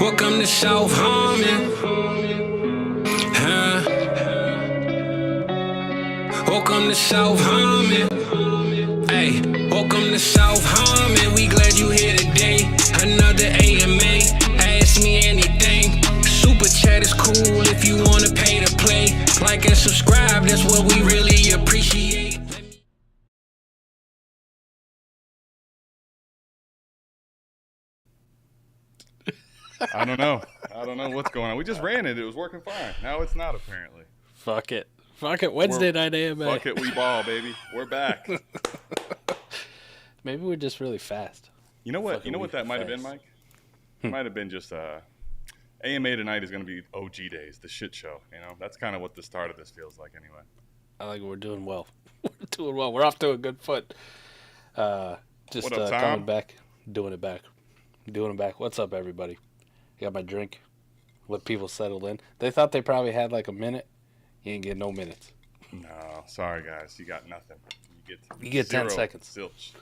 Welcome to South Harmon. Huh? Welcome to South Harmon. Hey, welcome to South Harmon. We glad you here today. Another AMA. Ask me anything. Super chat is cool if you wanna pay to play. Like and subscribe, that's what we really appreciate. I don't know what's going on. We just ran it. It was working fine. Now it's not, apparently. Fuck it. Wednesday night AMA. Fuck it, we ball, baby. We're back. Maybe we're just really fast. You know what? You know what that might have been, Mike? It might have been just AMA tonight is going to be OG days, the shit show. You know, that's kind of what the start of this feels like, anyway. I like we're doing well. We're doing well. We're off to a good foot. Just what up, Tom? coming back, doing it back. What's up, everybody? Got my drink. Let people settle in. They thought they probably had like a minute. You ain't get no minutes. No, sorry guys, you got nothing. You get 10 seconds. Zilch.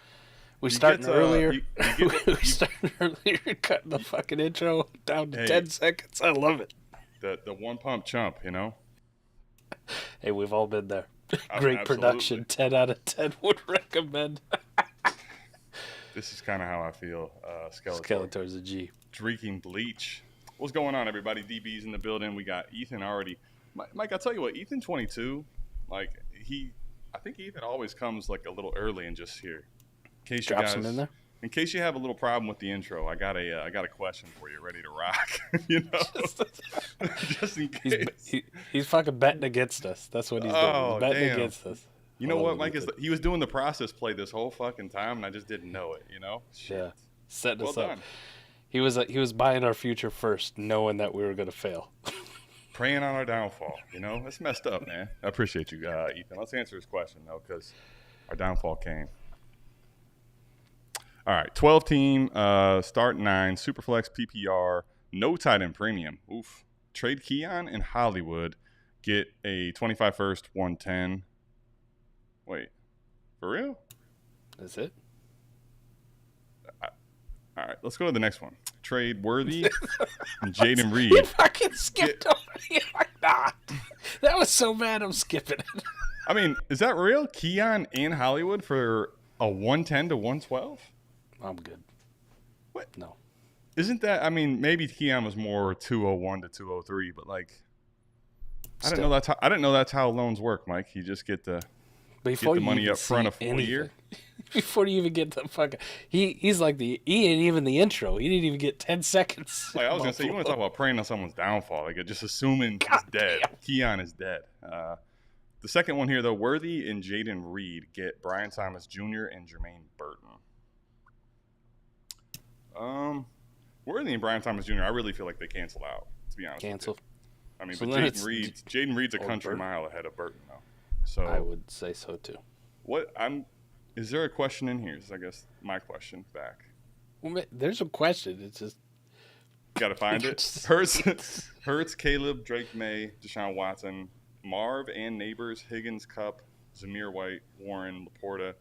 We starting earlier. We starting earlier, cutting the fucking intro down to 10 seconds. I love it. The one pump chump, you know. Hey, we've all been there. Great production. 10 out of 10 would recommend. This is kind of how I feel. Skeletor's a G. Drinking bleach. What's going on, everybody? DB's in the building. We got Ethan already. Mike, I'll tell you what. Ethan 22, like I think Ethan always comes like a little early and just here. In case Drops him in there. In case you have a little problem with the intro, I got a question for you, ready to rock. You know, just in case. He's fucking betting against us. That's what he's doing. He's betting against us. You know what, Mike? He was doing the process play this whole fucking time, and I just didn't know it. You know? Shit. Yeah, setting us up. Done. He was buying our future first, knowing that we were gonna fail. Preying on our downfall. You know, that's messed up, man. I appreciate you, Ethan. Let's answer his question though, because our downfall came. All right, 12 team, start 9, Superflex PPR, no tight end premium. Oof. Trade Keon in Hollywood, get a 25 first, 110. Wait, for real? That's it? All right, let's go to the next one. Trade Worthy and Jaden Reed. You fucking skipped over it. Nah. That was so bad, I'm skipping it. I mean, is that real? Keon in Hollywood for a 110 to 112? I'm good. What? No. Isn't that, I mean, maybe Keon was more 201 to 203, but like, I didn't know that's how loans work, Mike. You just get the money up front a full year. Before you even get the fucking, he's like he ain't even the intro. He didn't even get 10 seconds. Like I was gonna say, you want to talk about preying on someone's downfall? Like just assuming he's dead. Keon is dead. The second one here though, Worthy and Jaden Reed get Brian Thomas Jr. and Jermaine Burton. Worthy and Brian Thomas Jr. I really feel like they cancel out. To be honest, cancel. I mean, so but Jaden Reed's a country mile ahead of Burton though. So I would say so too. Is there a question in here? Is I guess my question back. Well, there's a question. It's just gotta find it. Hurts, Caleb, Drake May, Deshaun Watson, Marv and Neighbors, Higgins, Cup, Zamir White, Warren, Laporta,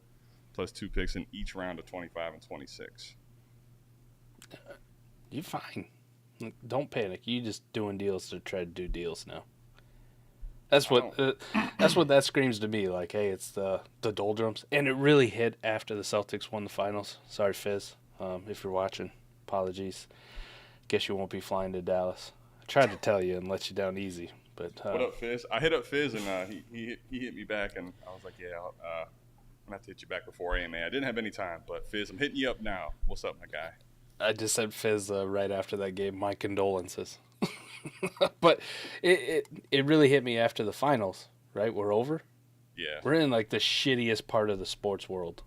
plus 2 picks in each round of 25 and 26. You're fine. Don't panic. You just doing deals to try to do deals now. That's what that screams to me. Like, hey, it's the doldrums, and it really hit after the Celtics won the finals. Sorry, Fizz, if you're watching, apologies. Guess you won't be flying to Dallas. I tried to tell you and let you down easy, but what up, Fizz? I hit up Fizz and he hit me back, and I was like, yeah, I'm gonna have to hit you back before AMA. I didn't have any time, but Fizz, I'm hitting you up now. What's up, my guy? I just said Fizz right after that game. My condolences. But it really hit me after the finals, right? We're over. Yeah. We're in like the shittiest part of the sports world.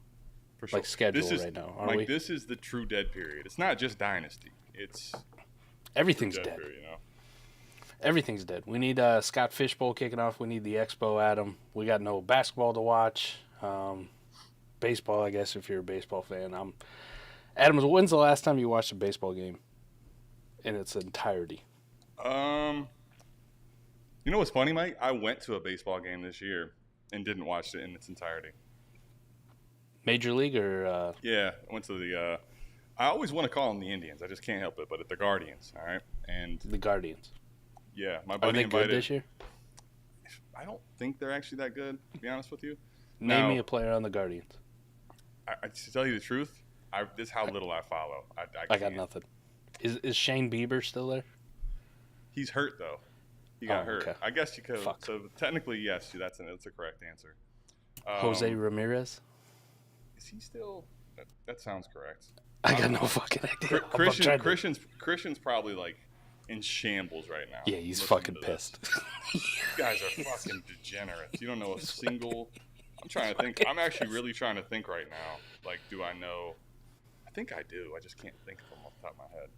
For sure. Like schedule right now, aren't we? This is the true dead period. It's not just Dynasty. It's everything's dead. Period, you know? Everything's dead. We need Scott Fishbowl kicking off. We need the Expo, Adam. We got no basketball to watch. Baseball, I guess, if you're a baseball fan. Adam, when's the last time you watched a baseball game in its entirety? You know what's funny, Mike? I went to a baseball game this year and didn't watch it in its entirety. Major League or? Yeah, I went to the I always want to call them the Indians. I just can't help it. But the Guardians, all right? And The Guardians. yeah, my Are buddy they invited. good this year? I don't think they're actually that good, to be honest with you. Name Now, me a player on the Guardians. to tell you the truth, this is how little I follow. I got nothing. Is Shane Bieber still there? He's hurt though. He got hurt. Okay. I guess you could. Fuck. So technically, yes, that's a correct answer. Jose Ramirez? Is he still? That sounds correct. I got no fucking idea. I'm trying to- Christian's probably like in shambles right now. Yeah, he's Listening fucking to this. pissed. You guys are fucking degenerates. You don't know a single. I'm trying to think. I'm actually really trying to think right now. Like, do I know? I think I do. I just can't think of them off the top of my head.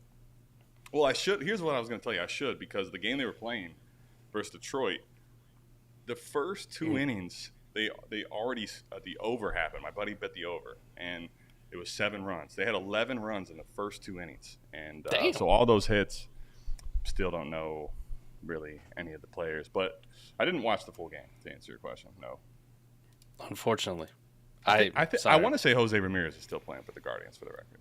Well, I should. Here's what I was going to tell you. I should, because the game they were playing versus Detroit, the first two innings, they already the over happened. My buddy bet the over, and it was 7 runs. They had 11 runs in the first 2 innings, and so all those hits. Still don't know really any of the players, but I didn't watch the full game to answer your question. No, Unfortunately. I want to say Jose Ramirez is still playing for the Guardians, for the record.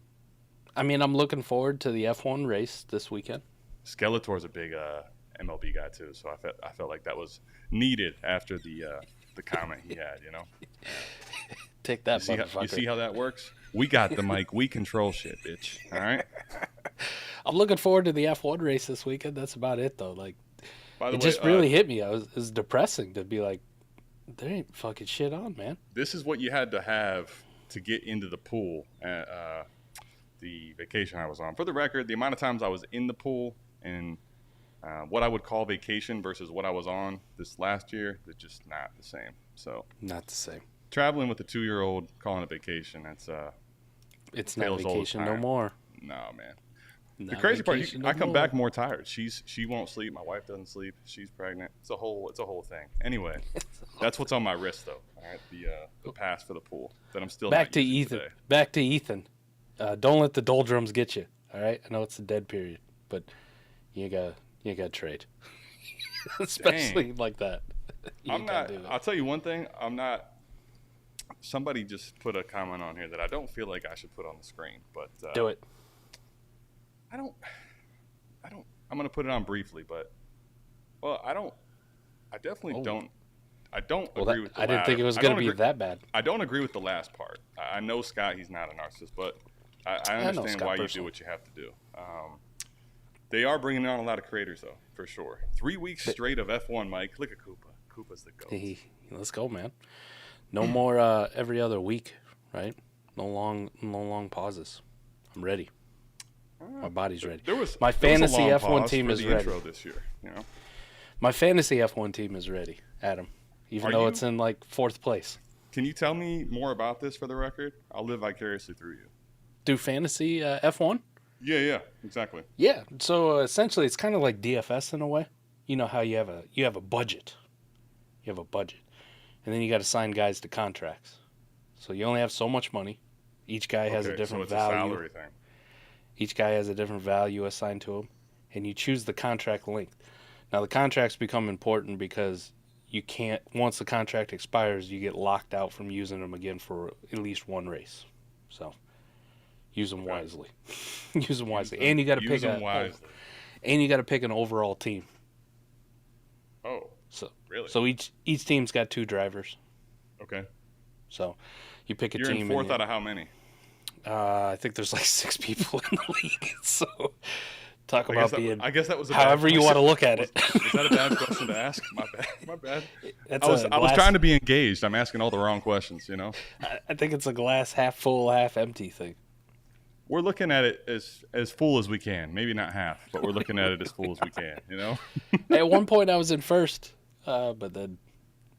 I mean, I'm looking forward to the F1 race this weekend. Skeletor's a big MLB guy too, so I felt like that was needed after the comment he had. You know, Take that, you see how that works? We got the mic. We control shit, bitch. All right. I'm looking forward to the F1 race this weekend. That's about it, though. Like, By the it way, just really hit me. It was depressing to be like, there ain't fucking shit on, man. This is what you had to have to get into the pool at the vacation I was on. For the record, the amount of times I was in the pool and what I would call vacation versus what I was on this last year, they're just not the same. So Not the same. traveling with a 2-year-old, calling it vacation, It's not Tales all the vacation no time. more. no, man. The Not crazy part, vacation I no come more. back more tired. She won't sleep. My wife doesn't sleep. She's pregnant. It's a whole thing. Anyway, that's what's on my wrist though. All right, the pass for the pool that I'm still Back not to using Ethan. today. Back to Ethan. Don't let the doldrums get you. All right. I know it's a dead period, but you got to trade, especially like that. You I'm gotta not. do it. I'll tell you one thing. I'm not. Somebody just put a comment on here that I don't feel like I should put on the screen, but Do it. I don't. I'm gonna put it on briefly, but I definitely don't. I don't Well, agree with. I didn't think it was going to be that bad. I don't agree with the last part. I know Scott, he's not a narcissist, but I know understand Scott why you personally. do what you have to do. They are bringing on a lot of creators, though, for sure. 3 weeks straight of F1, Mike. Look at Koopa. Koopa's the GOAT. Let's go, man. No more every other week, right? No long pauses. I'm ready. My body's ready. My fantasy F1 team is ready. Intro this year, you know? My fantasy F1 team is ready, Adam. Even though it's in like 4th place. Can you tell me more about this for the record? I'll live vicariously through you. Do fantasy F1? Yeah, exactly. Yeah. So essentially, it's kind of like DFS in a way. You know how you have a budget. You have a budget, and then you got to sign guys to contracts. So you only have so much money. Each guy has a different so it's value. a salary thing. Each guy has a different value assigned to him, and you choose the contract length. Now the contracts become important because you can't. Once the contract expires, you get locked out from using them again for at least one race. So use them wisely. Use them wisely, and you got to pick and you got to pick an overall team. Oh, So really? So each team's got 2 drivers. Okay. So you pick a You're team. in 4th out of how many? I think there's like 6 people in the league. So talk I about guess being. I guess that was a however bad you want to question. look at it. Was that a bad question to ask? My bad. That's I was trying to be engaged. I'm asking all the wrong questions, you know? I think it's a glass half full, half empty thing. We're looking at it as full as we can. Maybe not half, but we're looking at it as full as we can, you know? At one point, I was in 1st, but then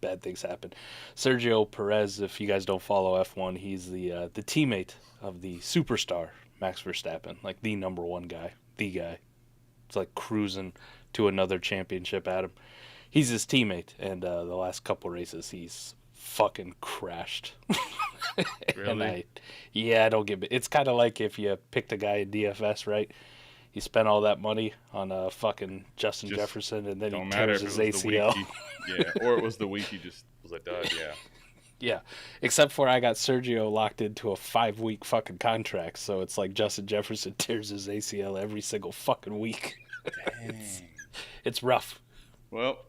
bad things happened. Sergio Perez, if you guys don't follow F1, he's the teammate of the superstar Max Verstappen, like the number 1 guy, the guy. It's like cruising to another championship, Adam. He's his teammate, and the last couple races, he's fucking crashed. Really? And I don't get it. It's kind of like if you picked a guy in DFS, right? You spent all that money on fucking Justin Jefferson, and then he Don't matter tears if his it was the week ACL. or it was the week he just was a dud, yeah. Yeah, except for I got Sergio locked into a 5-week fucking contract, so it's like Justin Jefferson tears his ACL every single fucking week. It's rough. Well,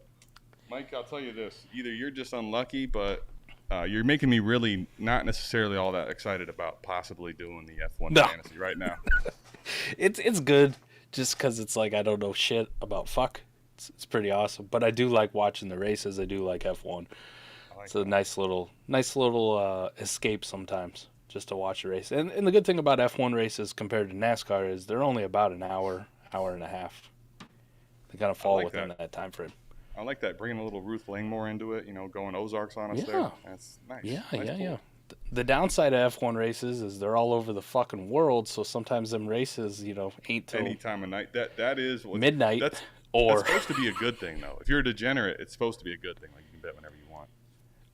Mike, I'll tell you this. Either you're just unlucky, but you're making me really not necessarily all that excited about possibly doing the F1 fantasy right now. It's good just because it's like I don't know shit about fuck. It's pretty awesome. But I do like watching the races. I do like F1. It's a nice little escape sometimes just to watch a race. And the good thing about F1 races compared to NASCAR is they're only about an hour and a half. They kind of fall within that time frame. I like that, bringing a little Ruth Langmore into it, going Ozarks on us there. That's nice. Yeah. The downside of F1 races is they're all over the fucking world, so sometimes them races, ain't till any time of night. That is midnight. That's supposed to be a good thing, though. If you're a degenerate, it's supposed to be a good thing. Like, you can bet whenever you want.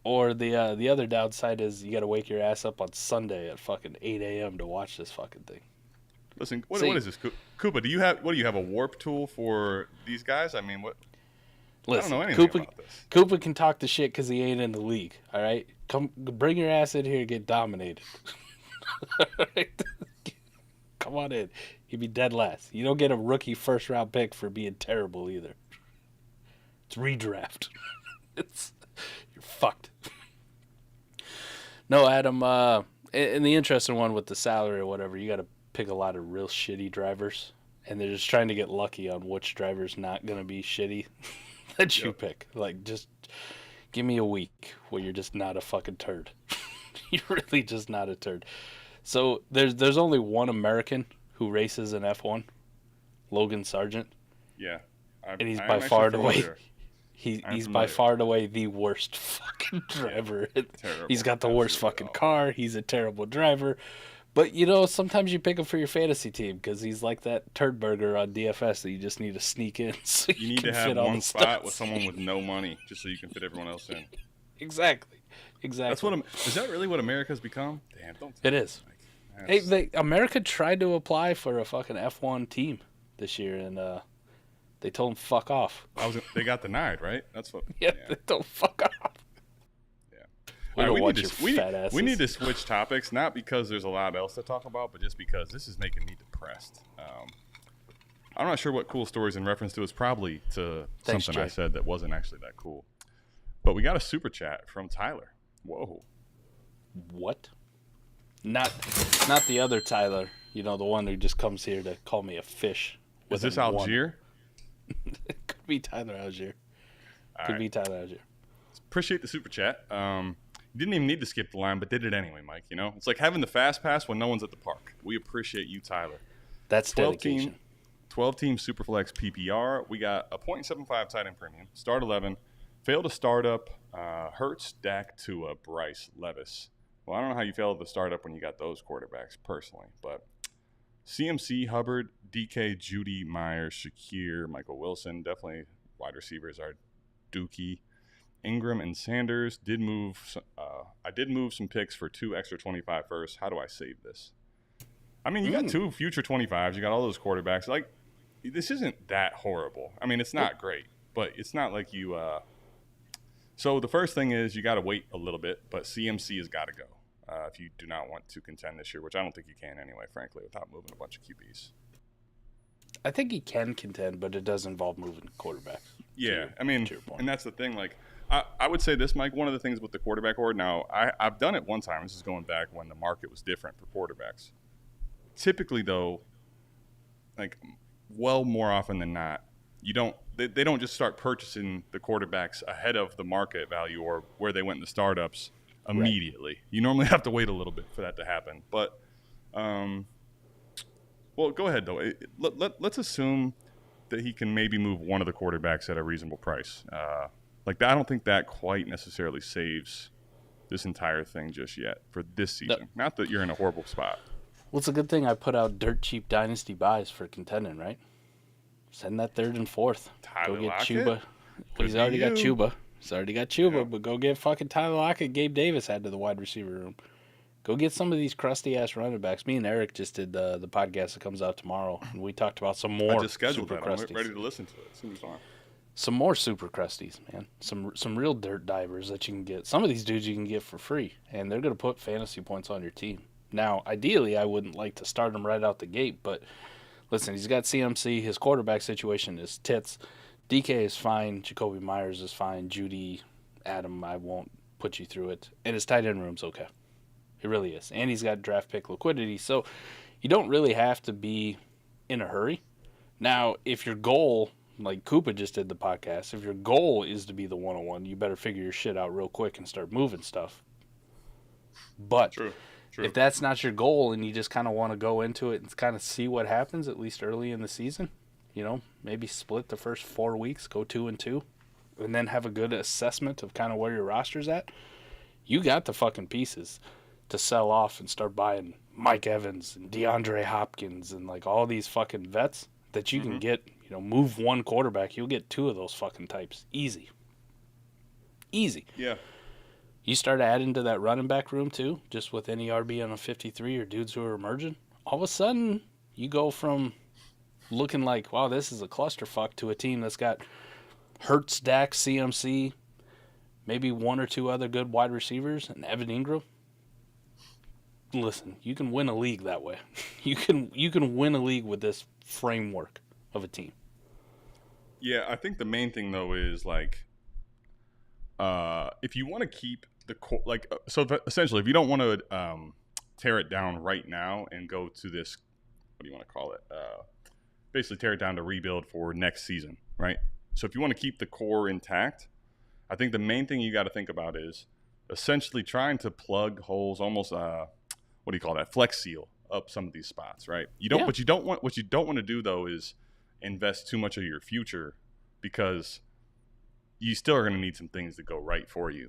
Or the other downside is you got to wake your ass up on Sunday at fucking 8 a.m. to watch this fucking thing. Listen, what is this, Koopa? Do you have a warp tool for these guys? I mean, what? Listen, I don't know anything about this. Koopa can talk the shit because he ain't in the league. All right, bring your ass in here and get dominated. All right? Come on in. You'd be dead last. You don't get a rookie first round pick for being terrible either. It's redraft. You're fucked. No, Adam. And the interesting one with the salary or whatever, you got to pick a lot of real shitty drivers, and they're just trying to get lucky on which driver's not gonna be shitty that you pick. Like, just give me a week where you're just not a fucking turd. You're really just not a turd. So there's only one American who races in F1, Logan Sargent. Yeah, and he's by far and away. He's by far and away the worst fucking driver. Terrible. He's got the worst fucking car. He's a terrible driver. But, sometimes you pick him for your fantasy team because he's like that turd burger on DFS that you just need to sneak in. So you need to have one spot with someone with no money just so you can fit everyone else in. Exactly. Is that really what America's become? Damn, don't. It is. Hey, America tried to apply for a fucking F1 team this year, and they told them fuck off. They got denied, right? That's what. Yeah, they told fuck off. We need to switch topics, not because there's a lot else to talk about, but just because this is making me depressed. I'm not sure what cool stories in reference to. It's probably to something Jay. I said that wasn't actually that cool. But we got a super chat from Tyler. Whoa. What? Not the other Tyler. The one who just comes here to call me a fish. Is this Algier? It could be Tyler Algier. Be Tyler Algier. Appreciate the super chat. You didn't even need to skip the line, but did it anyway, Mike. It's like having the fast pass when no one's at the park. We appreciate you, Tyler. That's dedication. 12-team Superflex PPR. We got a 0.75 tight end premium. Start 11. Failed to start up. Hurts, Dak, Tua, Bryce, Levis. Well, I don't know how you failed to start up when you got those quarterbacks personally, but CMC, Hubbard, DK, Judy, Myers, Shakir, Michael Wilson. Definitely wide receivers are Dookie. Ingram and Sanders did move. I did move some picks for 2 extra 25 first. How do I save this? I mean, you got 2 future 25s. You got all those quarterbacks. Like, this isn't that horrible. I mean, it's not great, but it's not like you. So the first thing is you got to wait a little bit, but CMC has got to go if you do not want to contend this year, which I don't think you can anyway, frankly, without moving a bunch of QBs. I think he can contend, but it does involve moving quarterbacks. Yeah, I mean, and that's the thing. Like, I would say this, Mike, one of the things with the quarterback horde, now, I've done it one time. This is going back when the market was different for quarterbacks. Typically, though, like, well, more often than not, they don't just start purchasing the quarterbacks ahead of the market value or where they went in the startups immediately. Right. You normally have to wait a little bit for that to happen. But, well, go ahead, though. Let's assume that he can maybe move one of the quarterbacks at a reasonable price. I don't think that quite necessarily saves this entire thing just yet for this season. No. Not that you're in a horrible spot. Well, it's a good thing I put out dirt cheap Dynasty buys for contending, right? Send that 3rd and 4th. Tyler go get Lockett? Chuba. He's already got Chuba. Yeah. But go get fucking Tyler Lockett. Gabe Davis had to the wide receiver room. Go get some of these crusty-ass running backs. Me and Eric just did the podcast that comes out tomorrow, and we talked about some more. I just scheduled super that. crusties. I'm ready to listen to it. It's going to be fun. some more super crusties, man. Some real dirt divers that you can get. Some of these dudes you can get for free, and they're going to put fantasy points on your team. Now, ideally, I wouldn't like to start him right out the gate, but listen, he's got CMC. His quarterback situation is tits. DK is fine. Jacoby Myers is fine. Judy, Adam, I won't put you through it. And his tight end room's okay. It really is. And he's got draft pick liquidity, so you don't really have to be in a hurry. Now, if your goal, like Koopa just did the podcast, if your goal is to be the 101, you better figure your shit out real quick and start moving stuff. But True. if that's not your goal and you just kind of want to go into it and kind of see what happens, at least early in the season, maybe split the first 4 weeks, go 2-2, and then have a good assessment of kind of where your roster's at, you got the fucking pieces to sell off and start buying Mike Evans and DeAndre Hopkins and like all these fucking vets that you can get, move one quarterback, you'll get 2 of those fucking types. Easy. Yeah. You start adding to that running back room too, just with any RB on a 53 or dudes who are emerging. All of a sudden, you go from looking like, wow, this is a clusterfuck to a team that's got Hurts, Dak, CMC, maybe 1 or 2 other good wide receivers, and Evan Ingram. Listen, you can win a league that way. You can win a league with this framework of a team. Yeah, I think the main thing though is like, if you want to keep the core, essentially, if you don't want to tear it down right now and go to this, what do you want to call it? Basically, tear it down to rebuild for next season, right? So if you want to keep the core intact, I think the main thing you got to think about is essentially trying to plug holes, almost what do you call that? Flex seal up some of these spots, right? What you don't want to do though is invest too much of your future, because you still are going to need some things to go right for you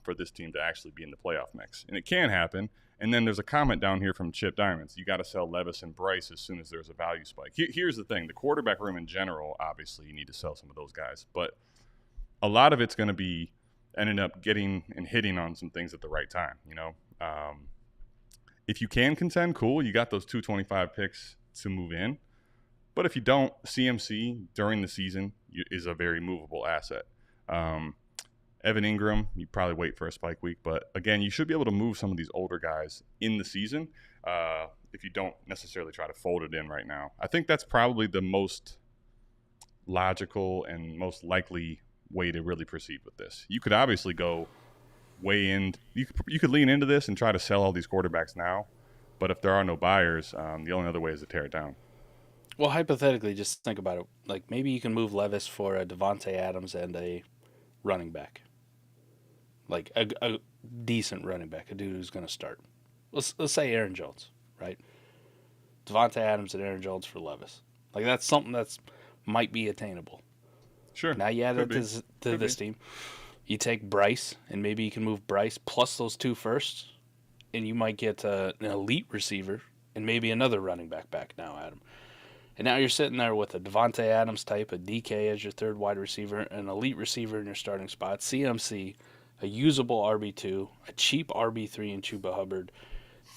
for this team to actually be in the playoff mix. And it can happen. And then there's a comment down here from Chip Diamonds. You got to sell Levis and Bryce as soon as there's a value spike. Here's the thing. The quarterback room in general, obviously, you need to sell some of those guys. But a lot of it's going to be ending up getting and hitting on some things at the right time, If you can contend, cool. You got those 225 picks to move in. But if you don't, CMC during the season is a very movable asset. Evan Ingram, you probably wait for a spike week. But, again, you should be able to move some of these older guys in the season if you don't necessarily try to fold it in right now. I think that's probably the most logical and most likely way to really proceed with this. You could obviously go way in. You could lean into this and try to sell all these quarterbacks now. But if there are no buyers, the only other way is to tear it down. Well, hypothetically, just think about it. Like, maybe you can move Levis for a Devontae Adams and a running back. Like, a decent running back, a dude who's going to start. Let's say Aaron Jones, right? Devontae Adams and Aaron Jones for Levis. Like, that's something that's might be attainable. Sure. Now you add it to this team. You take Bryce, and maybe you can move Bryce plus those 2 firsts, and you might get an elite receiver and maybe another running back now, Adam. And now you're sitting there with a Devontae Adams type, a DK as your third wide receiver, an elite receiver in your starting spot, CMC, a usable RB2, a cheap RB3 in Chuba Hubbard,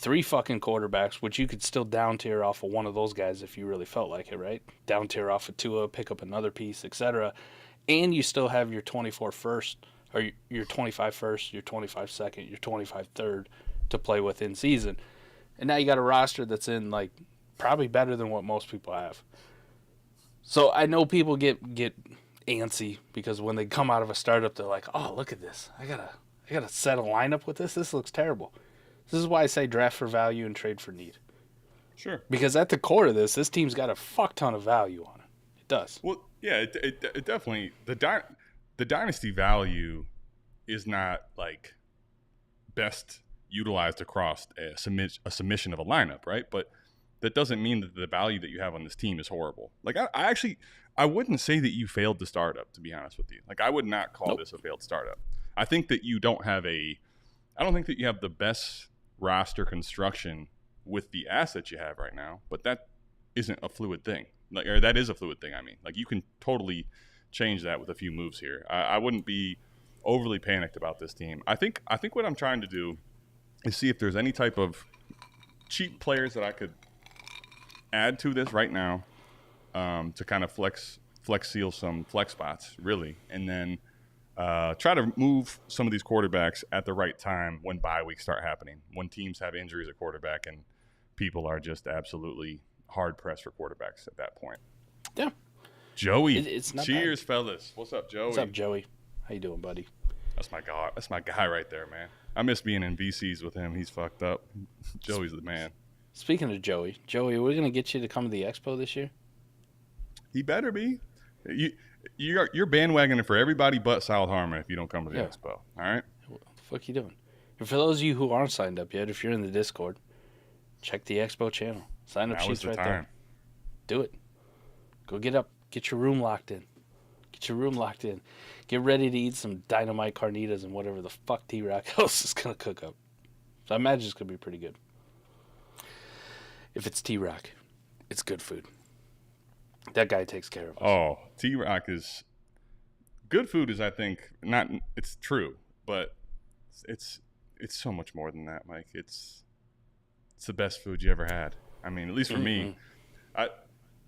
3 fucking quarterbacks, which you could still down tier off of one of those guys if you really felt like it, right? Down tier off of Tua, pick up another piece, etc. And you still have your 24 first, or your 25 first, your 25 second, your 25 third to play with in season. And now you got a roster that's in like probably better than what most people have. So I know people get antsy because when they come out of a startup, they're like, "Oh, look at this! I gotta set a lineup with this. This looks terrible." This is why I say draft for value and trade for need. Sure. Because at the core of this team's got a fuck ton of value on it. It does. Well, yeah, it definitely the dynasty value is not like best utilized across a submission of a lineup, right? But that doesn't mean that the value that you have on this team is horrible. Like I wouldn't say that you failed the startup, to be honest with you. Like I would not call this a failed startup. I think that you don't have I don't think that you have the best roster construction with the assets you have right now, but that isn't a fluid thing. Or that is a fluid thing, I mean. Like you can totally change that with a few moves here. I wouldn't be overly panicked about this team. I think what I'm trying to do is see if there's any type of cheap players that I could add to this right now to kind of flex flex seal some flex spots, really, and then try to move some of these quarterbacks at the right time when bye weeks start happening, when teams have injuries at quarterback and people are just absolutely hard pressed for quarterbacks at that point. Yeah. Joey, it's not cheers, bad. fellas. What's up, Joey? What's up, Joey? How you doing, buddy? That's my guy right there, man. I miss being in VCs with him. He's fucked up. Joey's the man. Speaking of Joey, we're going to get you to come to the Expo this year? He better be. You're bandwagoning for everybody but South Harmon if you don't come to the Expo. All right? What the fuck you doing? And for those of you who aren't signed up yet, if you're in the Discord, check the Expo channel. Sign up sheets right there. Do it. Go get up. Get your room locked in. Get ready to eat some dynamite carnitas and whatever the fuck T-Rock House is going to cook up. So I imagine it's going to be pretty good. If it's T-Rock, it's good food. That guy takes care of us. Oh, T-Rock is good food is, I think, not, it's true, but it's so much more than that, Mike. It's the best food you ever had. I mean, at least for me.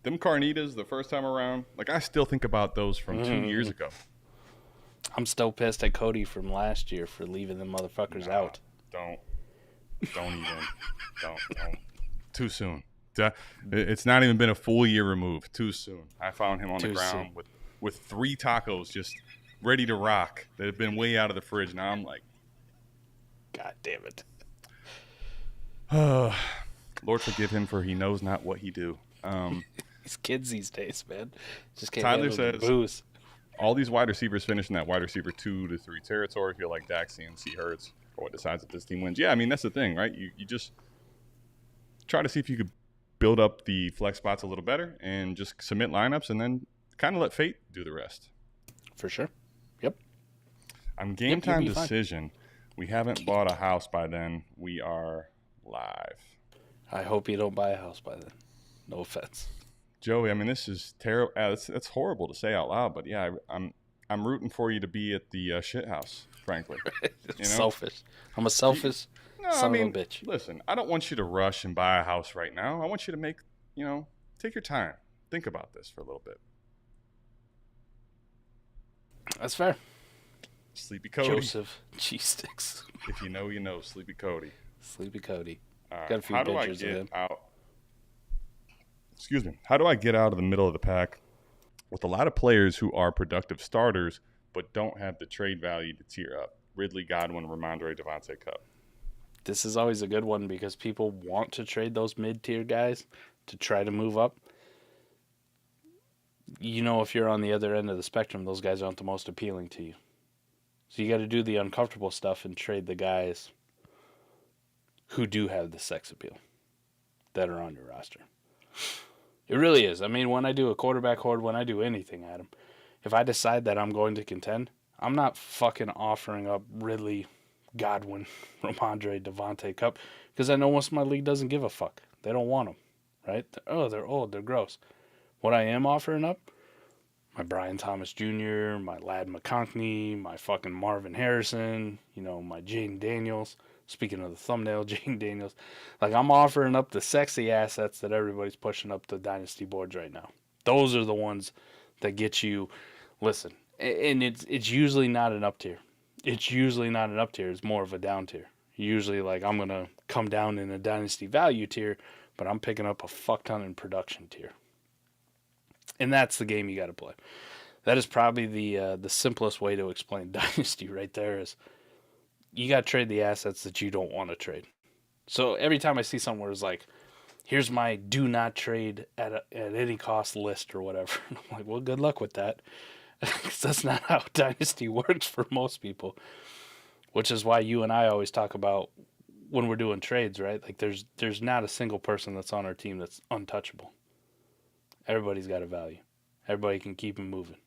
Them carnitas the first time around, like I still think about those from 2 years ago. I'm still pissed at Cody from last year for leaving them motherfuckers out. Don't even. Don't. Too soon. It's not even been a full year removed. Too soon. I found him on the ground with 3 tacos just ready to rock that had been way out of the fridge. Now I'm like, God damn it. Lord forgive him, for he knows not what he do. These kids these days, man. Just can't Tyler handle the says booze. all these wide receivers finish in that wide receiver 2 to 3 territory. Feel like Dak, CMC, Hurts, or what decides if this team wins. Yeah, I mean, that's the thing, right? You just try to see if you could build up the flex spots a little better and just submit lineups and then kind of let fate do the rest. For sure. Yep. I'm game time decision. We haven't bought a house by then. We are live. I hope you don't buy a house by then. No offense. Joey, I mean, this is terrible. That's horrible to say out loud, but yeah, I'm rooting for you to be at the shit house, frankly. You know? Selfish. I'm a selfish son of a bitch. Listen, I don't want you to rush and buy a house right now. I want you to take your time. Think about this for a little bit. That's fair. Sleepy Cody. Joseph cheese sticks. If you know, you know. Sleepy Cody. Sleepy Cody. Right. Got a few pictures of him. How do I get out of the middle of the pack with a lot of players who are productive starters but don't have the trade value to tier up? Ridley, Godwin, Ramondre, Devontae, Cup. This is always a good one because people want to trade those mid-tier guys to try to move up. You know, if you're on the other end of the spectrum, those guys aren't the most appealing to you. So you got to do the uncomfortable stuff and trade the guys who do have the sex appeal that are on your roster. It really is. I mean, when I do a quarterback horde, when I do anything, Adam, if I decide that I'm going to contend, I'm not fucking offering up Ridley, Godwin, Ramondre, Devontae, Cup, because I know most of my league doesn't give a fuck. They don't want them, right? They're old, they're gross. What I am offering up, my Brian Thomas Jr., my Lad McConkey, my fucking Marvin Harrison, my Jaden Daniels. Speaking of the thumbnail, Jaden Daniels. Like, I'm offering up the sexy assets that everybody's pushing up the Dynasty boards right now. Those are the ones that get you, listen, and it's usually not an up tier. It's usually not an up tier. It's more of a down tier. Usually, like, I'm going to come down in a Dynasty value tier, but I'm picking up a fuck ton in production tier. And that's the game you got to play. That is probably the simplest way to explain Dynasty right there is you got to trade the assets that you don't want to trade. So every time I see something where it's like, here's my do not trade at any cost list or whatever. And I'm like, well, good luck with that. Because that's not how Dynasty works for most people. Which is why you and I always talk about when we're doing trades, right? Like there's not a single person that's on our team that's untouchable. Everybody's got a value. Everybody can keep them moving.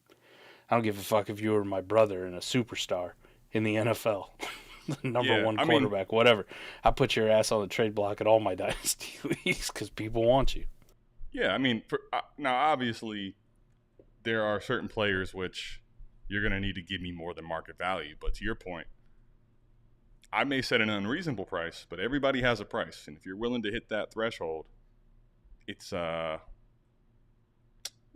I don't give a fuck if you were my brother and a superstar in the NFL. Number one quarterback, whatever. I put your ass on the trade block at all my Dynasty leagues because people want you. Yeah, I mean, now obviously there are certain players which you're going to need to give me more than market value. But to your point, I may set an unreasonable price, but everybody has a price. And if you're willing to hit that threshold, it's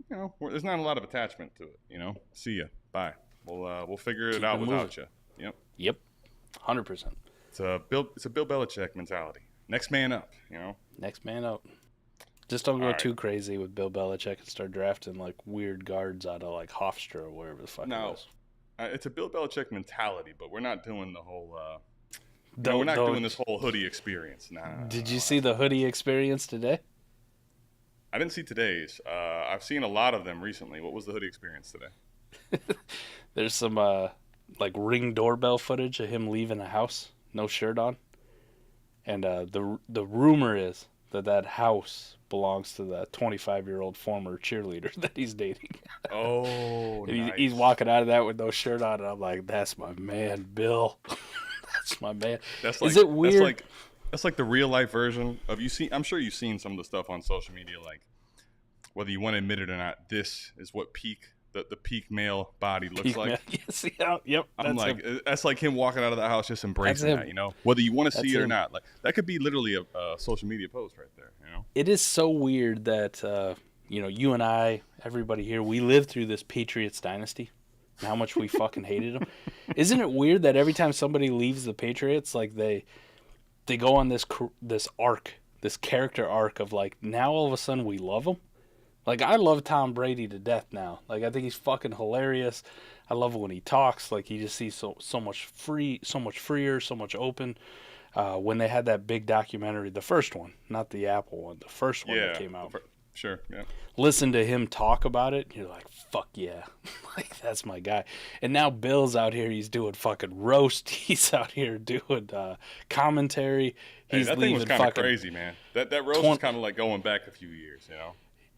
there's not a lot of attachment to it. See ya, bye. We'll figure it Keep out it without moving. you. Yep. Yep, 100%. It's a Bill Belichick mentality. Next man up. Next man up. Just don't go All right. too crazy with Bill Belichick and start drafting like weird guards out of like Hofstra or wherever the fuck it No, was. it's a Bill Belichick mentality, but we're not doing the whole. Don't- we're not don't- doing this whole hoodie experience. Nah. Did you see the hoodie experience today? I didn't see today's. I've seen a lot of them recently. What was the hoodie experience today? There's some like Ring doorbell footage of him leaving the house, no shirt on, and the rumor is that house belongs to the 25-year-old former cheerleader that he's dating. Oh, And nice. he's walking out of that with no shirt on, and I'm like, that's my man, Bill. That's my man. That's like, Is it weird? That's like the real life version of you see. I'm sure you've seen some of the stuff on social media, like whether you want to admit it or not. This is what the peak male body looks like. Yes, yeah, yep. I'm that's like, him. that's like him walking out of the house just embracing That's that, him. Whether you want to That's see it or him. not. Like that could be literally a social media post right there, It is so weird that you and I, everybody here, we lived through this Patriots dynasty. And how much we fucking hated them. Isn't it weird that every time somebody leaves the Patriots, like they go on this arc, this character arc of like now all of a sudden we love them. Like I love Tom Brady to death now. Like I think he's fucking hilarious. I love when he talks. Like he just sees so much freer, so much open. When they had that big documentary, the first one, not the Apple one, the first one that came out. Sure, yeah. Listen to him talk about it, you're like, fuck yeah. Like, that's my guy. And now Bill's out here, he's doing fucking roast. He's out here doing commentary. Hey, He's that thing was leaving kind of fucking crazy, man. That roast is kind of like going back a few years,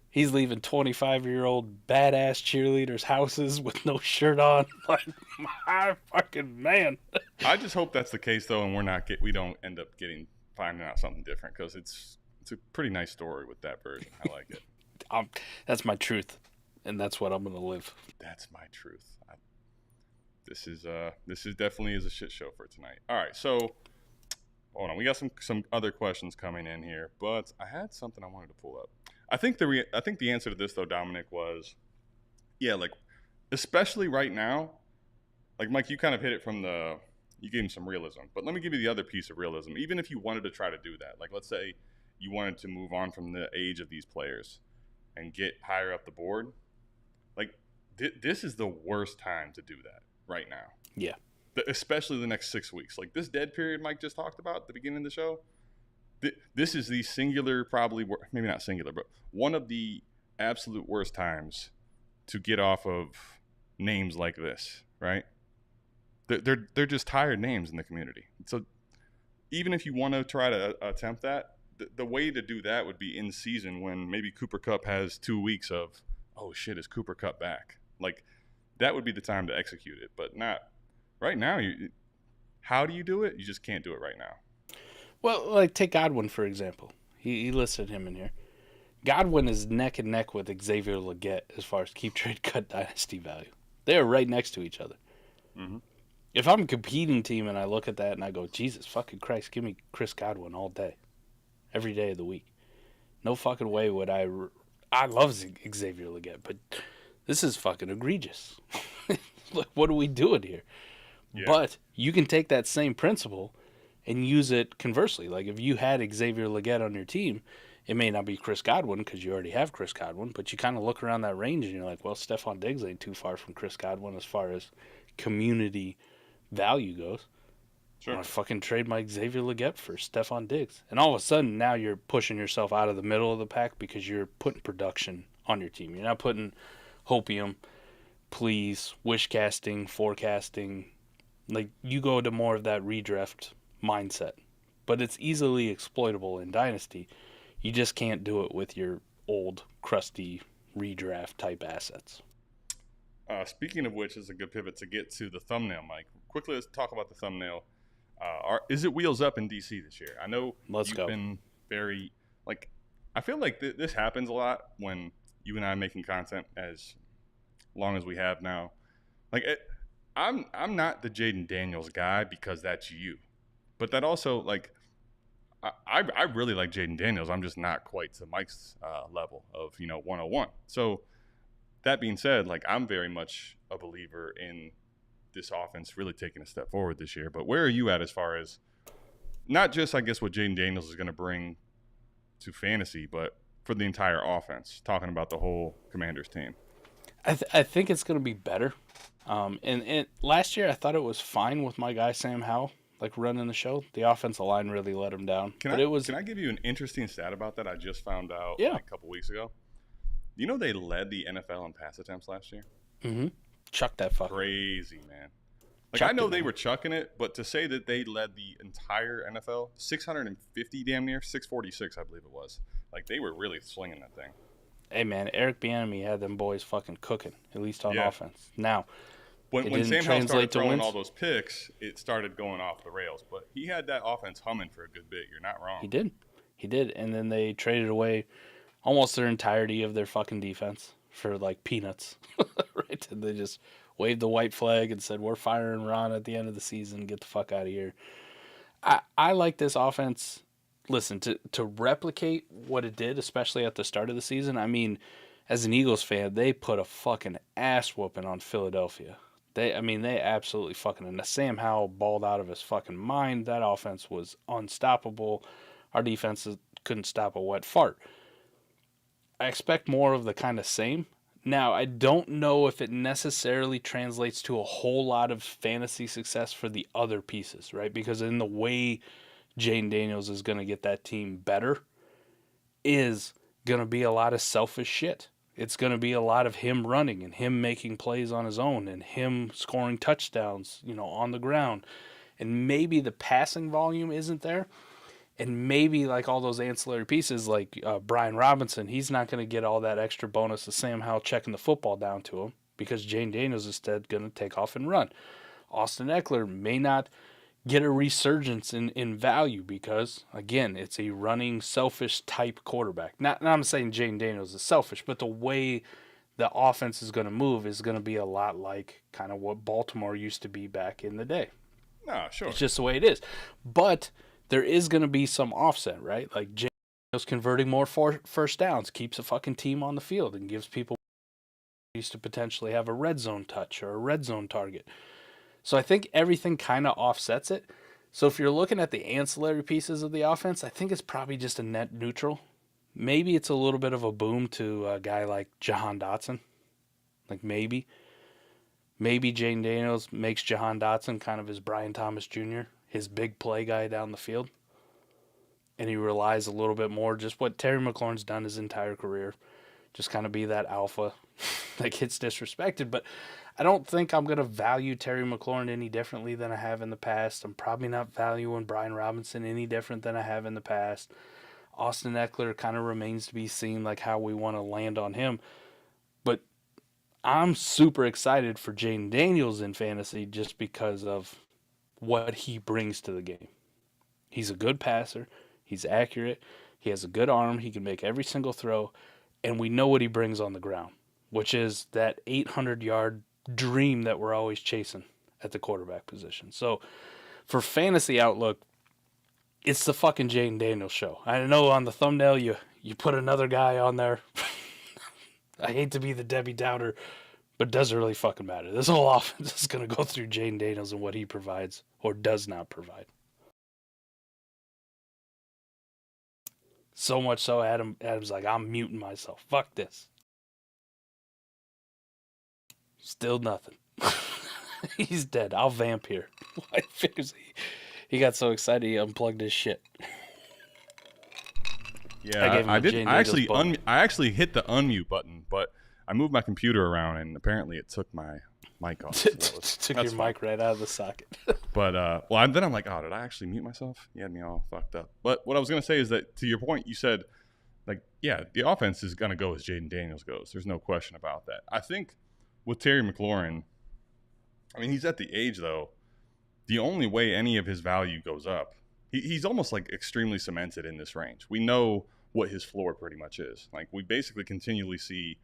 He's leaving 25-year-old badass cheerleaders' houses with no shirt on. Like, my fucking man. I just hope that's the case though, and we don't end up finding out something different because it's a pretty nice story with that version. I like it. That's my truth, and that's what I'm gonna live. That's my truth. This is definitely is a shit show for tonight. All right, so hold on. We got some other questions coming in here, but I had something I wanted to pull up. I think the answer to this though, Dominic, was like especially right now, like Mike, you kind of hit it you gave him some realism, but let me give you the other piece of realism. Even if you wanted to try to do that, like let's say you wanted to move on from the age of these players and get higher up the board, like this is the worst time to do that right now. Yeah. Especially the next 6 weeks. Like this dead period Mike just talked about at the beginning of the show, this is the singular, probably, maybe not singular, but one of the absolute worst times to get off of names like this, right? They're just tired names in the community. So even if you want to try to attempt that, the way to do that would be in season when maybe Cooper Kupp has 2 weeks of, oh shit, is Cooper Kupp back? Like that would be the time to execute it, but not right now. How do you do it? You just can't do it right now. Well, like take Godwin for example. He listed him in here. Godwin is neck and neck with Xavier Legette as far as keep trade cut dynasty value. They are right next to each other. Mm-hmm. If I'm a competing team and I look at that and I go, Jesus fucking Christ, give me Chris Godwin all day, every day of the week. No fucking way would I love Xavier Legette, but this is fucking egregious. Like, what are we doing here? Yeah. But you can take that same principle and use it conversely. Like if you had Xavier Legette on your team, it may not be Chris Godwin because you already have Chris Godwin, but you kind of look around that range and you're like, well, Stephon Diggs ain't too far from Chris Godwin as far as community value goes. Sure. I fucking trade my Xavier Legette for Stephon Diggs. And all of a sudden, now you're pushing yourself out of the middle of the pack because you're putting production on your team. You're not putting hopium, please, wish casting, forecasting. Like, you go to more of that redraft mindset. But it's easily exploitable in Dynasty. You just can't do it with your old, crusty redraft type assets. Speaking of which, is a good pivot to get to the thumbnail, Mike. Quickly, let's talk about the thumbnail. Is it wheels up in DC this year? I know you've been very, like, I feel like this happens a lot when you and I are making content as long as we have now. Like, I'm not the Jaden Daniels guy because that's you. But that also, like, I really like Jaden Daniels. I'm just not quite to Mike's level of, 101. So that being said, like I'm very much a believer in this offense really taking a step forward this year. But where are you at as far as not just, I guess, what Jaden Daniels is going to bring to fantasy, but for the entire offense, talking about the whole Commanders team? I think it's going to be better. And last year I thought it was fine with my guy Sam Howell, like running the show. The offensive line really let him down. Can I give you an interesting stat about that? I just found out like a couple weeks ago. You know they led the NFL in pass attempts last year? Mm-hmm. Chuck that fucker. Crazy, man. Like, I know they were chucking it, but to say that they led the entire NFL, 650 damn near, 646 I believe it was. Like, they were really slinging that thing. Hey, man, Eric Bieniemy had them boys fucking cooking, at least on offense. Now, when Sam Howell started throwing all those picks, it started going off the rails. But he had that offense humming for a good bit. You're not wrong. He did. And then they traded away almost their entirety of their fucking defense for, like, peanuts. Right? And they just waved the white flag and said, we're firing Ron at the end of the season. Get the fuck out of here. I like this offense. Listen, to replicate what it did, especially at the start of the season, I mean, as an Eagles fan, they put a fucking ass whooping on Philadelphia. They absolutely fucking, and Sam Howell balled out of his fucking mind. That offense was unstoppable. Our defense couldn't stop a wet fart. I expect more of the kind of same. Now, I don't know if it necessarily translates to a whole lot of fantasy success for the other pieces, right? Because in the way Jaden Daniels is going to get that team better is going to be a lot of selfish shit. It's going to be a lot of him running and him making plays on his own and him scoring touchdowns, on the ground. And maybe the passing volume isn't there. And maybe like all those ancillary pieces like Brian Robinson, he's not going to get all that extra bonus of Sam Howell checking the football down to him because Jaden Daniels is instead going to take off and run. Austin Eckler may not get a resurgence in value because, again, it's a running, selfish type quarterback. Not I'm saying Jaden Daniels is selfish, but the way the offense is going to move is going to be a lot like kind of what Baltimore used to be back in the day. No, sure. It's just the way it is. But there is going to be some offset, right? Like Jaden Daniels converting more first downs, keeps a fucking team on the field and gives people used to potentially have a red zone touch or a red zone target. So I think everything kind of offsets it. So if you're looking at the ancillary pieces of the offense, I think it's probably just a net neutral. Maybe it's a little bit of a boom to a guy like Jahan Dotson. Like maybe Jaden Daniels makes Jahan Dotson kind of his Brian Thomas Jr., his big play guy down the field. And he relies a little bit more, just what Terry McLaurin's done his entire career. Just kind of be that alpha that gets disrespected. But I don't think I'm going to value Terry McLaurin any differently than I have in the past. I'm probably not valuing Brian Robinson any different than I have in the past. Austin Eckler kind of remains to be seen, like how we want to land on him. But I'm super excited for Jaden Daniels in fantasy just because of what he brings to the game. He's a good passer. He's accurate. He has a good arm. He can make every single throw. And we know what he brings on the ground, which is that 800-yard dream that we're always chasing at the quarterback position. So for fantasy outlook, it's the fucking Jaden Daniels show. I know on the thumbnail you put another guy on there. I hate to be the Debbie Downer, but it doesn't really fucking matter. This whole offense is going to go through Jaden Daniels and what he provides or does not provide. So much so, Adam's like, I'm muting myself. Fuck this. Still nothing. He's dead. I'll vamp here. Why figures he got so excited he unplugged his shit. Yeah, I did. I actually hit the unmute button, but I moved my computer around and apparently it took my mic off. So took your mic right out of the socket. But then I'm like, oh, did I actually mute myself? You had me all fucked up. But what I was gonna say is that to your point, you said, like, yeah, the offense is gonna go as Jaden Daniels goes. There's no question about that. I think with Terry McLaurin, I mean, he's at the age though. The only way any of his value goes up, he's almost like extremely cemented in this range. We know what his floor pretty much is. Like we basically continually see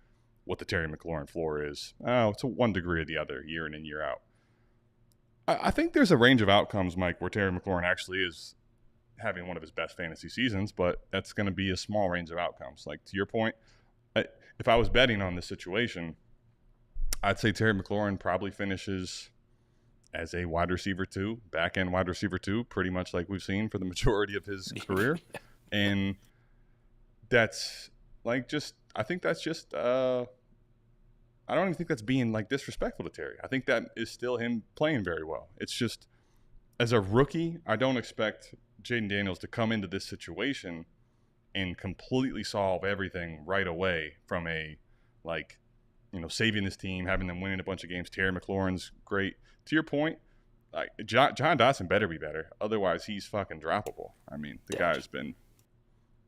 what the Terry McLaurin floor is. To one degree or the other, year in and year out. I think there's a range of outcomes, Mike, where Terry McLaurin actually is having one of his best fantasy seasons, but that's going to be a small range of outcomes. Like to your point, if I was betting on this situation, I'd say Terry McLaurin probably finishes as a wide receiver 2, back end wide receiver 2, pretty much like we've seen for the majority of his career. And that's like I think that's I don't even think that's being like disrespectful to Terry. I think that is still him playing very well. It's just, as a rookie, I don't expect Jaden Daniels to come into this situation and completely solve everything right away from saving this team, having them winning a bunch of games. Terry McLaurin's great. To your point, like John Dotson better be better. Otherwise, he's fucking droppable. I mean, the guy's been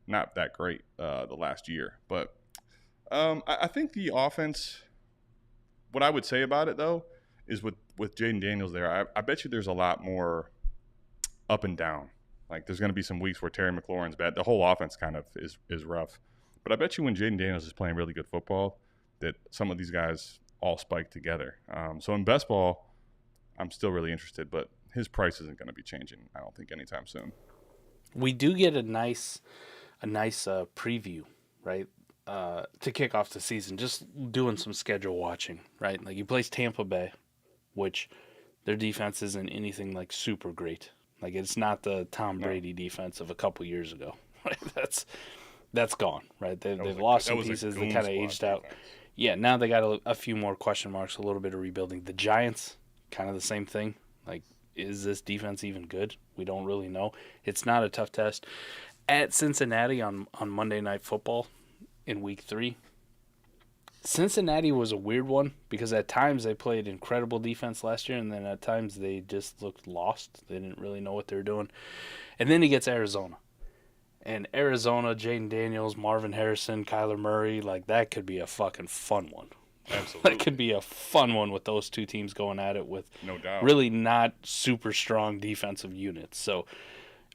not that great the last year. But I think the offense, what I would say about it, though, is with Jaden Daniels there, I bet you there's a lot more up and down. Like, there's going to be some weeks where Terry McLaurin's bad. The whole offense kind of is rough. But I bet you when Jaden Daniels is playing really good football, that some of these guys all spike together. So in best ball, I'm still really interested, but his price isn't going to be changing, I don't think, anytime soon. We do get a nice preview, right, to kick off the season, just doing some schedule watching, right? Like, he plays Tampa Bay, which their defense isn't anything like super great. Like, it's not the Tom Brady defense of a couple years ago. Right? That's gone, right? They've lost some pieces. They kind of aged out. Defense. Yeah, now they got a few more question marks, a little bit of rebuilding. The Giants, kind of the same thing. Like, is this defense even good? We don't really know. It's not a tough test. At Cincinnati on Monday Night Football in Week 3, Cincinnati was a weird one because at times they played incredible defense last year, and then at times they just looked lost. They didn't really know what they were doing. And then he gets Arizona. And Arizona, Jaden Daniels, Marvin Harrison, Kyler Murray, like, that could be a fucking fun one. Absolutely. That could be a fun one with those two teams going at it with no doubt. Really not super strong defensive units. So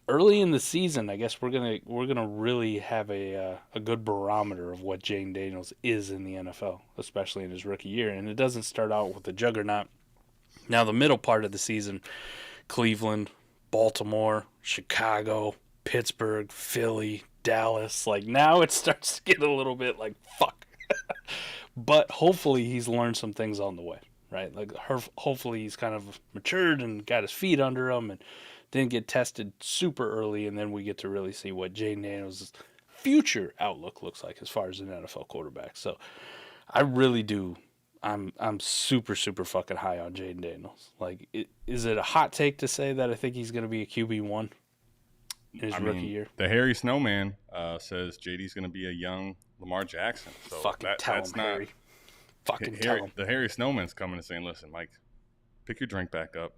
early in the season, I guess we're gonna really have a good barometer of what Jaden Daniels is in the NFL, especially in his rookie year. And it doesn't start out with a juggernaut. Now the middle part of the season, Cleveland, Baltimore, Chicago, Pittsburgh, Philly, Dallas. Like, now it starts to get a little bit like, fuck. But hopefully he's learned some things on the way, right? Like, hopefully he's kind of matured and got his feet under him and didn't get tested super early, and then we get to really see what Jaden Daniels' future outlook looks like as far as an NFL quarterback. So I really do. I'm super, super fucking high on Jaden Daniels. Like, is it a hot take to say that I think he's going to be a QB1 in his rookie year? The Harry Snowman says JD's going to be a young Lamar Jackson. So fucking tell him, Harry. Fucking tell him. The Harry Snowman's coming and saying, listen, Mike, pick your drink back up.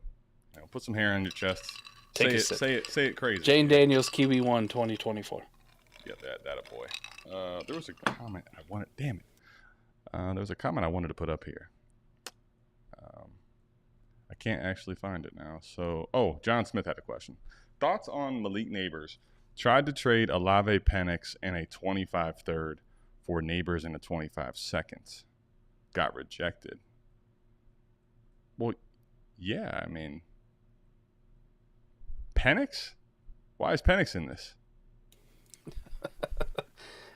Put some hair on your chest. Say it crazy. Jaden Daniels, QB1 2024. Yeah, that a boy. There was a comment I wanted. Damn it. There was a comment I wanted to put up here. I can't actually find it now. So, John Smith had a question. Thoughts on Malik Neighbors? Tried to trade Olave Penix and a 25 third for Neighbors in a 25 seconds. Got rejected. Well, yeah, I mean, Penix? Why is Penix in this?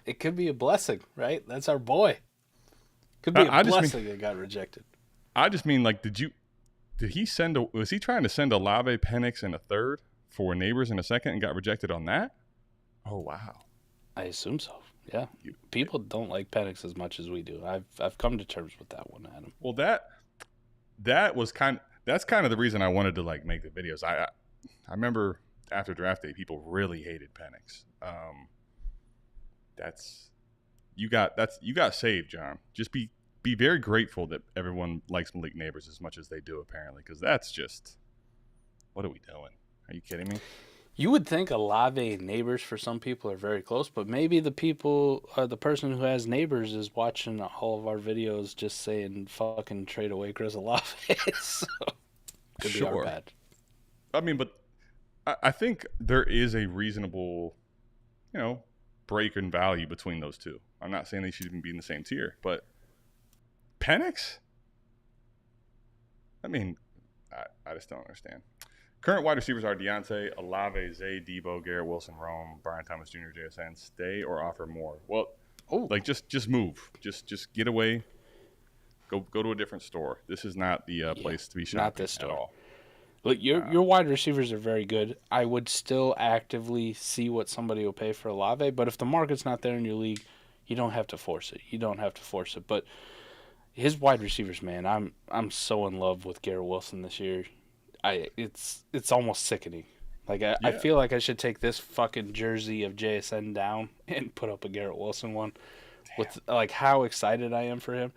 It could be a blessing, right? That's our boy. Could be a blessing that got rejected. I just mean, like, was he trying to send Olave Penix in a third for Neighbors in a second and got rejected on that? Oh, wow. I assume so. Yeah. People don't like Penix as much as we do. I've come to terms with that one, Adam. Well, that's kind of the reason I wanted to, like, make the videos. I remember after draft day, people really hated Penix. You got saved, John. Just be very grateful that everyone likes Malik Neighbors as much as they do, apparently, because that's just, what are we doing? Are you kidding me? You would think Olave and Neighbors for some people are very close, but maybe the person who has Neighbors is watching all of our videos just saying fucking trade away Chris Olave. So could be our bad. I mean, but I think there is a reasonable, break in value between those two. I'm not saying they should even be in the same tier, but Penix? I mean, I just don't understand. Current wide receivers are Deontay, Olave, Zay, Debo, Garrett Wilson, Rome, Brian Thomas Jr., JSN. Stay or offer more? Well, just move. Just get away. Go to a different store. This is not the place to be shopping not this store. at all. Look, your wide receivers are very good. I would still actively see what somebody will pay for Olave, but if the market's not there in your league, you don't have to force it. But his wide receivers, man, I'm so in love with Garrett Wilson this year. It's almost sickening. Like I feel like I should take this fucking jersey of JSN down and put up a Garrett Wilson one. Damn. With like how excited I am for him.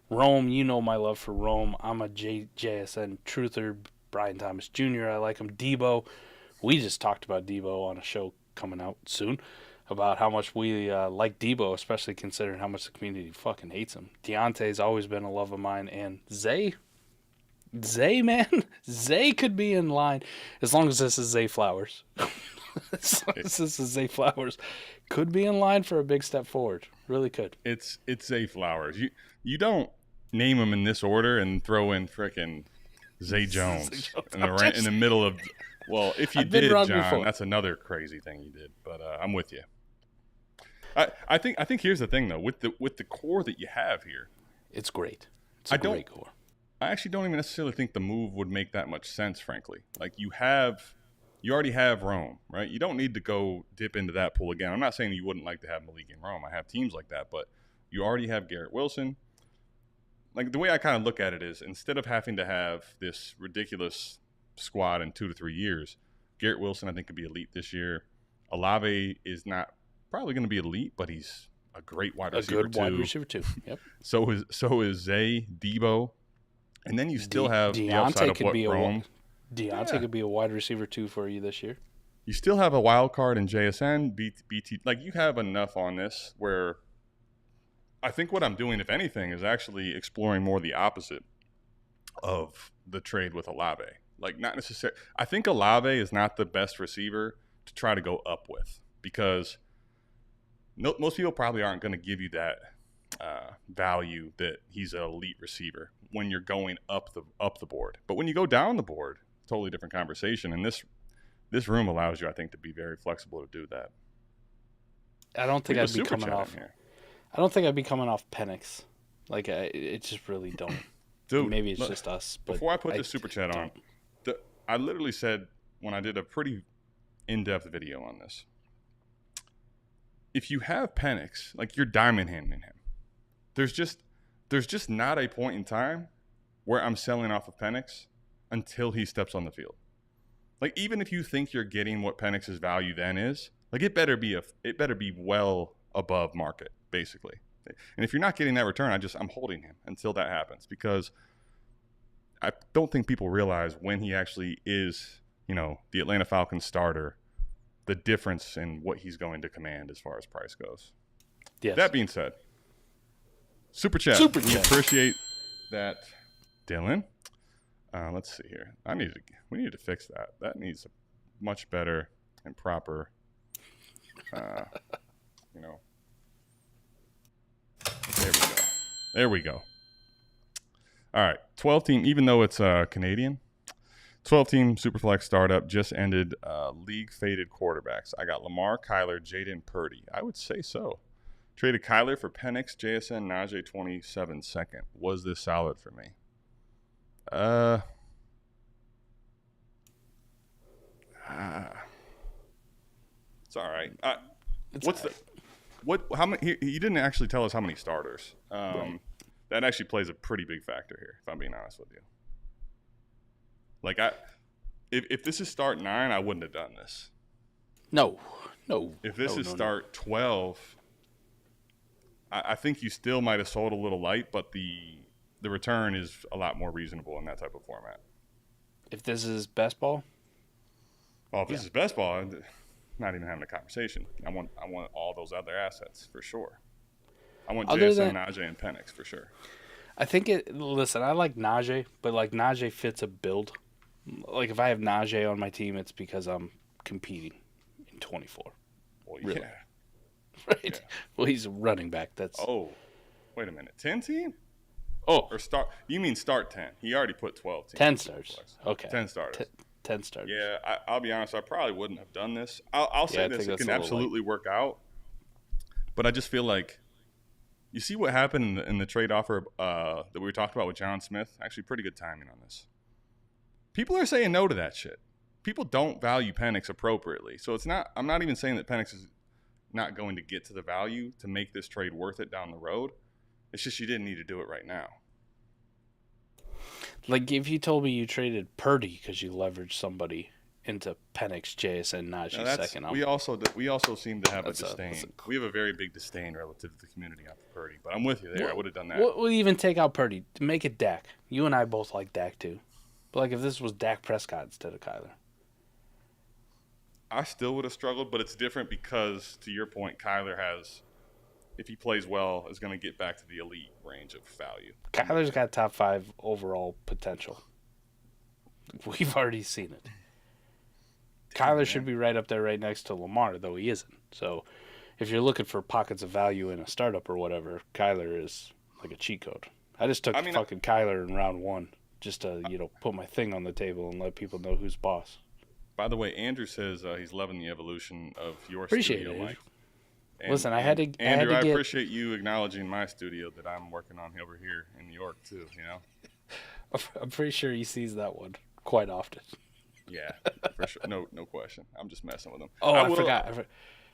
Rome, you know my love for Rome. I'm a JSN truther. Brian Thomas Jr., I like him. Debo, we just talked about Debo on a show coming out soon about how much we like Debo, especially considering how much the community fucking hates him. Deontay's always been a love of mine, and Zay, man, Zay could be in line as long as this is Zay Flowers. As long as this is Zay Flowers, could be in line for a big step forward. Really could. It's Zay Flowers. You don't name him in this order and throw in frickin' Zay Jones in the middle of. Well, if you did, John, before. That's another crazy thing you did. But I'm with you. I think here's the thing though, with the core that you have here, it's great. It's a great core. I actually don't even necessarily think the move would make that much sense, frankly. Like you already have Rome, right? You don't need to go dip into that pool again. I'm not saying you wouldn't like to have Malik and Rome. I have teams like that, but you already have Garrett Wilson. Like the way I kind of look at it is instead of having to have this ridiculous squad in 2 to 3 years, Garrett Wilson I think could be elite this year. Olave is not probably going to be elite, but he's a great wide receiver too. A good wide receiver too. Yep. So is Zay, Debo, and then you still have the upside of what Rome. Deontay could be a wide receiver too for you this year. You still have a wild card in JSN, BT. Like you have enough on this where. I think what I'm doing, if anything, is actually exploring more the opposite of the trade with Olave. Like, not necessarily. I think Olave is not the best receiver to try to go up with because most people probably aren't going to give you that value that he's an elite receiver when you're going up the board. But when you go down the board, totally different conversation. And this room allows you, I think, to be very flexible to do that. I don't think I'd be coming off here. I don't think I'd be coming off Penix. Like, it just really don't. Dude, maybe it's just us. But before I put the super chat on, I literally said when I did a pretty in-depth video on this, if you have Penix, like you're diamond handing him. There's just not a point in time where I'm selling off of Penix until he steps on the field. Like even if you think you're getting what Penix's value then is, like it better be well above market. Basically. And if you're not getting that return, I'm holding him until that happens because I don't think people realize when he actually is, the Atlanta Falcons starter, the difference in what he's going to command as far as price goes. Yes. That being said, Super chat. We appreciate that, Dylan. Let's see here. We need to fix that. That needs a much better and proper, There we go. All right, 12-team, even though it's Canadian, 12-team Superflex startup just ended league-faded quarterbacks. I got Lamar, Kyler, Jayden, Purdy. I would say so. Traded Kyler for Penix, JSN, Najee, 27 second. Was this solid for me? It's all right. How many? He didn't actually tell us how many starters. Right. That actually plays a pretty big factor here, if I'm being honest with you. Like if this is start 9, I wouldn't have done this. No. If this is start 12, I think you still might have sold a little light, but the return is a lot more reasonable in that type of format. If this is best ball? Well, if this is best ball, I'm not even having a conversation. I want all those other assets for sure. I want JSN, Najee, and Penix for sure. I think listen, I like Najee, but like Najee fits a build. Like if I have Najee on my team, it's because I'm competing in 24. Well, really. Yeah. Right? Yeah. Well, he's a running back. Oh, wait a minute. 10 team? Oh. Or start? You mean start 10. He already put 12 teams. 10 starts. Okay. 10 starters. 10 starters. Yeah, I'll be honest. I probably wouldn't have done this. I'll say this. It can absolutely work out. But I just feel like You see what happened in the trade offer that we talked about with John Smith? Actually, pretty good timing on this. People are saying no to that shit. People don't value Penix appropriately. So it's not. I'm not even saying that Penix is not going to get to the value to make this trade worth it down the road. It's just you didn't need to do it right now. Like if you told me you traded Purdy because you leveraged somebody into Penix, JSN, Najee second. We also seem to have a disdain. We have a very big disdain relative to the community on Purdy. But I'm with you there. I would have done that. We'll even take out Purdy to make it Dak. You and I both like Dak too. But like if this was Dak Prescott instead of Kyler. I still would have struggled, but it's different because, to your point, Kyler has, if he plays well, is going to get back to the elite range of value. Kyler's got top 5 overall potential. We've already seen it. Kyler should be right up there right next to Lamar, though he isn't. So if you're looking for pockets of value in a startup or whatever, Kyler is like a cheat code. I just took fucking Kyler in round 1 just to, put my thing on the table and let people know who's boss. By the way, Andrew says he's loving the evolution of your appreciate studio. It. Listen, I had to Andrew, I appreciate you acknowledging my studio that I'm working on over here in New York too. I'm pretty sure he sees that one quite often. Yeah, for sure. No question. I'm just messing with him. Oh, I forgot.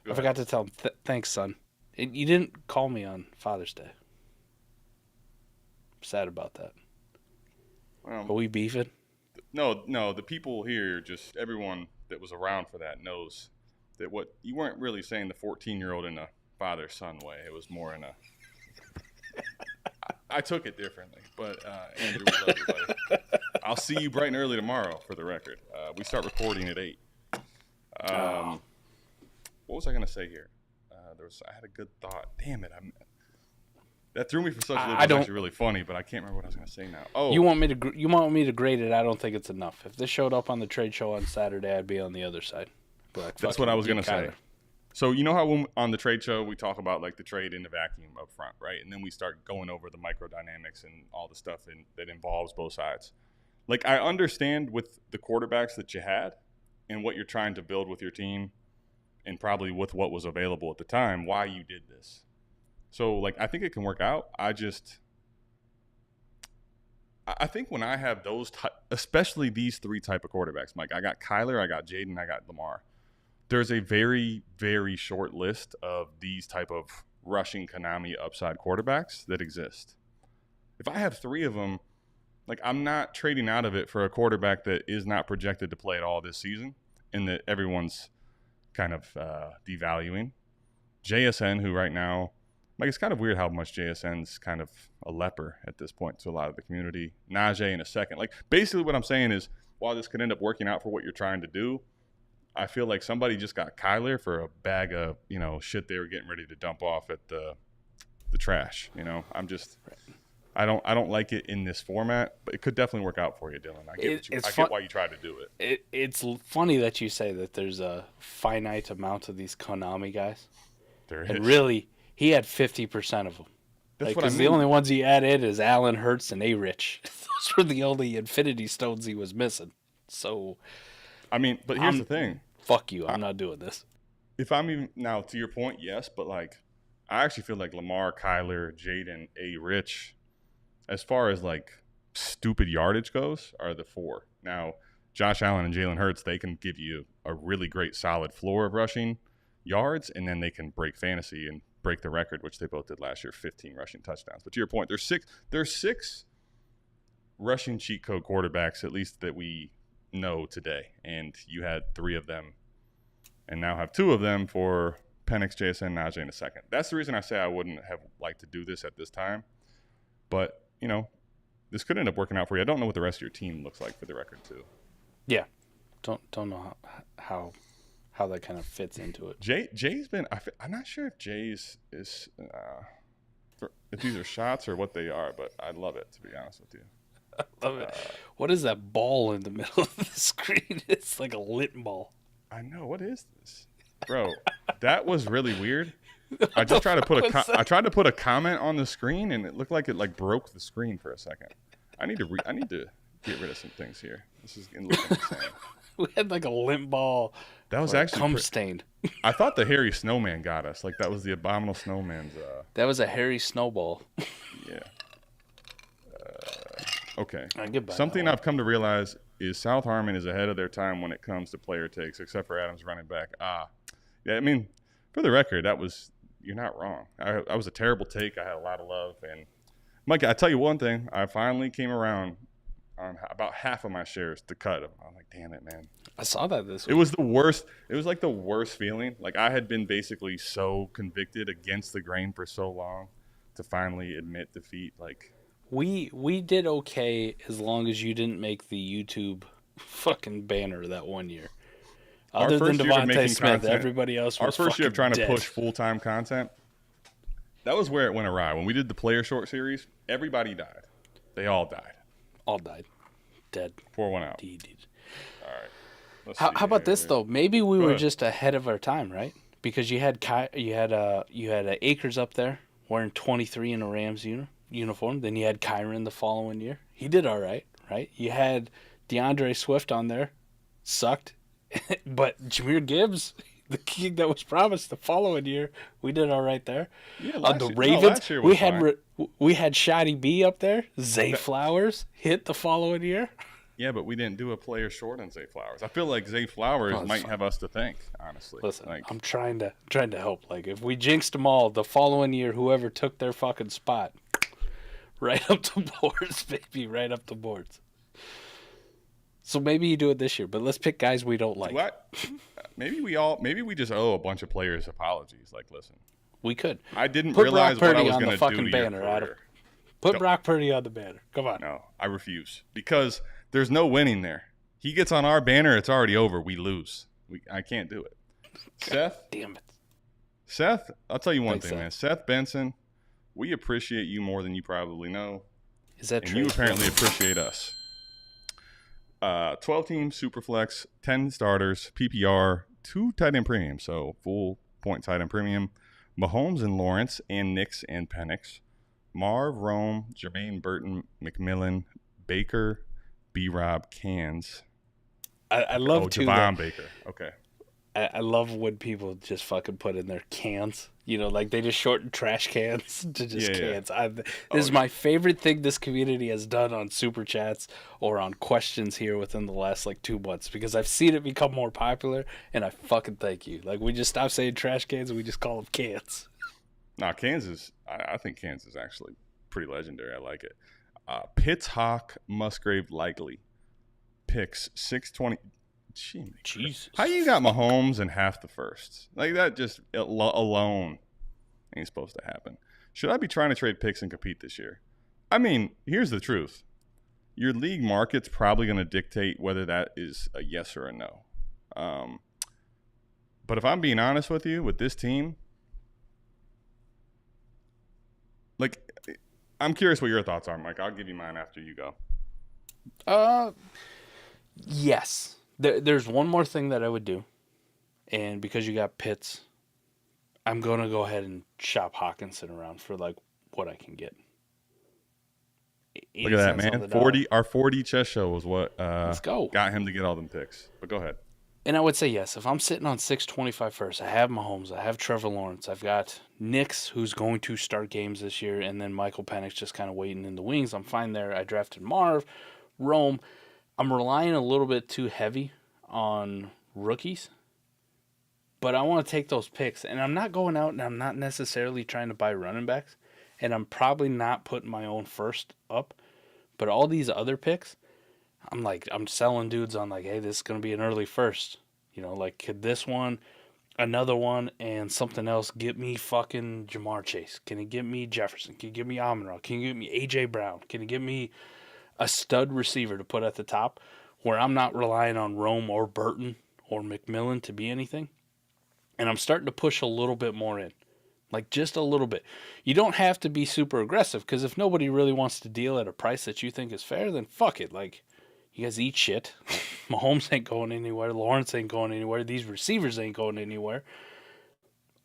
I forgot to tell him. Thanks, son. You didn't call me on Father's Day. I'm sad about that. Are we beefing? No. The people here, just everyone that was around for that knows that what you weren't really saying the 14-year-old in a father-son way. It was more in a. I took it differently, but Andrew, we love you, buddy. I'll see you bright and early tomorrow. For the record, we start recording at 8. What was I gonna say here? I had a good thought. Damn it! That threw me for such a loop. It's actually really funny, but I can't remember what I was gonna say now. Oh, you want me to grade it? I don't think it's enough. If this showed up on the trade show on Saturday, I'd be on the other side. That's what I was gonna say. So you know how on the trade show we talk about like the trade in the vacuum up front, right? And then we start going over the microdynamics and all the stuff that involves both sides. Like I understand with the quarterbacks that you had and what you're trying to build with your team and probably with what was available at the time, why you did this. So like I think it can work out. I think when I have those, especially these 3 type of quarterbacks, Mike, I got Kyler, I got Jayden, I got Lamar. There's a very, very short list of these type of rushing Konami upside quarterbacks that exist. If I have 3 of them, like I'm not trading out of it for a quarterback that is not projected to play at all this season and that everyone's kind of devaluing. JSN, who right now, like it's kind of weird how much JSN's kind of a leper at this point to a lot of the community. Najee in a second. Like basically what I'm saying is while this could end up working out for what you're trying to do, I feel like somebody just got Kyler for a bag of, shit they were getting ready to dump off at the trash. I'm just I don't like it in this format, but it could definitely work out for you, Dylan. I get why you tried to do it. It's funny that you say that there's a finite amount of these Konami guys. There is. And really, he had 50% of them. That's what I Because mean. the only ones he added is Allen Hurts and A-Rich. Those were the only Infinity Stones he was missing. So, I mean, but here's the thing. Fuck you. I'm not doing this. If I'm even now to your point, yes, but like I actually feel like Lamar, Kyler, Jayden, A-Rich, as far as like stupid yardage goes, are the 4. Now, Josh Allen and Jalen Hurts, they can give you a really great solid floor of rushing yards, and then they can break fantasy and break the record, which they both did last year, 15 rushing touchdowns. But to your point, there's 6 rushing cheat code quarterbacks, at least that we know today, and you had 3 of them and now have 2 of them for Penix, JSN, Najee in a second. That's the reason I say I wouldn't have liked to do this at this time. But, this could end up working out for you. I don't know what the rest of your team looks like for the record, too. Yeah. Don't know how that kind of fits into it. Jay's been – I'm not sure if Jay's is if these are shots or what they are, but I love it, to be honest with you. I love it. What is that ball in the middle of the screen? It's like a lit ball. I know. What is this? Bro, that was really weird. I just tried to put a comment on the screen, and it looked like it like broke the screen for a second. I need to get rid of some things here. This is looking insane. We had like a limp ball That was Or actually cum stained. I thought the hairy snowman got us. Like that was the abominable snowman's. That was a hairy snowball. Yeah. Okay. I get by Something that one. I've come to realize is South Harmon is ahead of their time when it comes to player takes, except for Adams running back. Yeah. I mean, for the record, you're not wrong. I was a terrible take. I had a lot of love, and Mike, I tell you one thing. I finally came around on about half of my shares to cut them. I'm like, damn it, man. I saw that this week. It was the worst. It was like the worst feeling. Like I had been basically so convicted against the grain for so long to finally admit defeat. Like We did okay as long as you didn't make the YouTube fucking banner that one year. Other than first year of Devontae making Smith, content- everybody else was our first year of fucking trying to dead. push full-time content, that was where it went awry. When we did the player short series, everybody died. They all died. All died. Dead. Pour one out. Indeed. All right. Let's How see about this here. though? Maybe we were ahead. just ahead of our time, right? Because you had Akers up there wearing 23 in a Rams uniform. Then you had Kyron the following year. He did all right, right? You had DeAndre Swift on there, sucked, but Jahmyr Gibbs, the king that was promised the following year, we did all right there. Yeah, On last the year- Ravens, last year was fine. we had Shoddy B up there. Zay Flowers hit the following year. Yeah, but we didn't do a player short on Zay Flowers. I feel like Zay Flowers Oh, it's might fine. have us to thank, honestly. Listen, like, I'm trying to help. Like, if we jinxed them all, the following year, whoever took their fucking spot, right up the boards, baby, right up the boards. So maybe you do it this year, but let's pick guys we don't like. what? Maybe we just owe a bunch of players apologies. Like, listen, We could I didn't Put realize Brock what I Purdy was on the going to do fucking to banner, your Adam. career. put Brock Purdy on the banner. Come on. No, I refuse because there's no winning there. He gets on our banner, it's already over. We lose. I can't do it. Damn it. Seth, I'll tell you one Thanks, thing, man. Seth Benson, we appreciate you more than you probably know, Is that and true? you apparently appreciate us. 12-team Superflex, 10 starters, PPR, 2 tight end premium, so full point tight end premium. Mahomes and Lawrence, and Nix and Penix. Marv, Rome, Jermaine Burton, McMillan, Baker, B-Rob, Cans. I love Oh, too. Javon Baker. Okay. I love when people just fucking put in their cans. You know, like they just shorten trash cans to just Yeah, yeah. cans. This is my favorite thing this community has done on Super Chats or on questions here within the last like 2 months because I've seen it become more popular and I fucking thank you. Like we just stopped saying trash cans and we just call them cans. Now, Kansas, I think Kansas is actually pretty legendary. I like it. Pitts, Hawk, Musgrave, Likely. Picks 620. Gee, Jesus. how you got Mahomes in half the firsts? Like that just alone ain't supposed to happen. Should I be trying to trade picks and compete this year? I mean, here's the truth. Your league market's probably going to dictate whether that is a yes or a no. But if I'm being honest with you, with this team, like, I'm curious what your thoughts are, Mike. I'll give you mine after you go. Yes. There's one more thing that I would do. And because you got Pitts, I'm going to go ahead and shop Hawkinson around for like what I can get. Look at that, 80 cents on man. the dollar. 40 chess show was what Let's go. got him to get all them picks. But go ahead. And I would say yes. If I'm sitting on 625 first, I have Mahomes, I have Trevor Lawrence, I've got Nix, who's going to start games this year, and then Michael Penix just kind of waiting in the wings. I'm fine there. I drafted Marv, Rome. I'm relying a little bit too heavy on rookies, but I want to take those picks. And I'm not going out and I'm not necessarily trying to buy running backs, and I'm probably not putting my own first up. But all these other picks, I'm selling dudes on like, hey, this is going to be an early first. You know, like, could this one, another one, and something else get me fucking Jamar Chase? Can it get me Jefferson? Can it get me Amon-Ra? Can it get me A.J. Brown? Can it get me a stud receiver to put at the top where I'm not relying on Rome or Burton or McMillan to be anything? And I'm starting to push a little bit more in. Like, just a little bit. You don't have to be super aggressive, because if nobody really wants to deal at a price that you think is fair, then fuck it. Like, you guys eat shit. Mahomes ain't going anywhere. Lawrence ain't going anywhere. These receivers ain't going anywhere.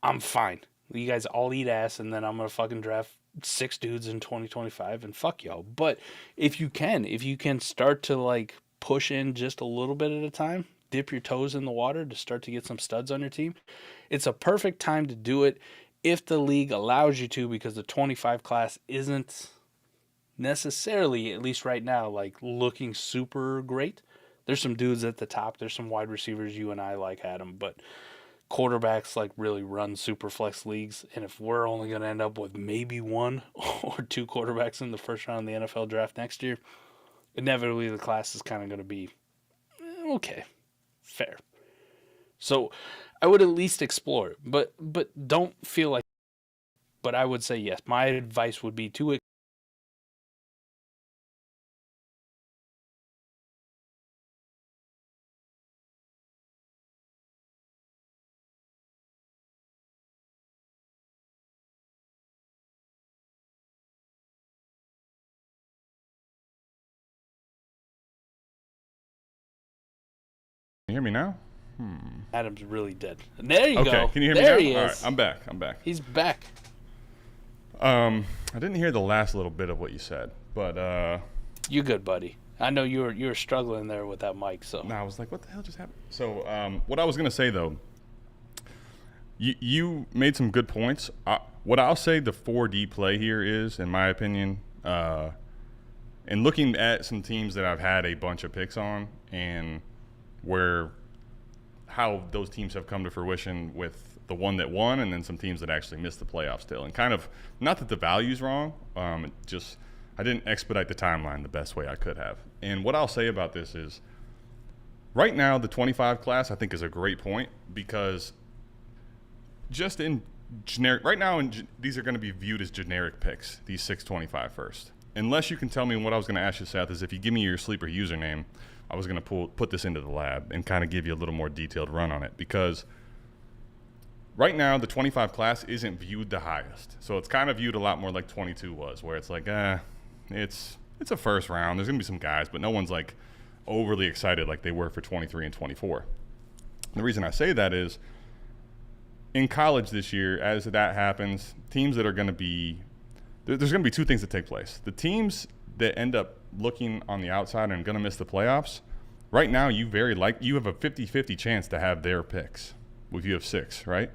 I'm fine. You guys all eat ass, and then I'm going to fucking draft 6 dudes in 2025, and fuck y'all. But if you can start to, like, push in just a little bit at a time, dip your toes in the water to start to get some studs on your team, it's a perfect time to do it if the league allows you to, because the 25 class isn't necessarily, at least right now, like looking super great. There's some dudes at the top. There's some wide receivers you and I like, Adam, but quarterbacks like really run Superflex leagues. And if we're only going to end up with maybe one or two quarterbacks in the first round of the NFL draft next year, inevitably the class is kind of going to be okay, fair. So I would at least explore it, but don't feel like. But I would say yes. My advice would be to You hear me now? Adam's really dead. There you go. Okay, can you hear me there now? He is. All right, I'm back. He's back. I didn't hear the last little bit of what you said, but You good, buddy. I know you were struggling there with that mic, so. no, I was like, what the hell just happened? So, what I was gonna say though, you made some good points. What I'll say the 4D play here is, in my opinion, and looking at some teams that I've had a bunch of picks on, and how those teams have come to fruition with the one that won, and then some teams that actually missed the playoffs still. And kind of, not that the value's wrong, just I didn't expedite the timeline the best way I could have. And what I'll say about this is, right now the 25 class I think is a great point, because just in generic, right now these are going to be viewed as generic picks, these 625 first. Unless you can tell me, what I was going to ask you, Seth, is if you give me your sleeper username, I was going to put this into the lab and kind of give you a little more detailed run on it, because right now the 25 class isn't viewed the highest. So it's kind of viewed a lot more like 22 was, where it's like, it's a first round. There's going to be some guys, but no one's like overly excited like they were for 23 and 24. The reason I say that is, in college this year, as that happens, teams that are going to be – there's going to be two things that take place. The teams that end up looking on the outside and going to miss the playoffs, right now you have a 50-50 chance to have their picks if you have 6, right?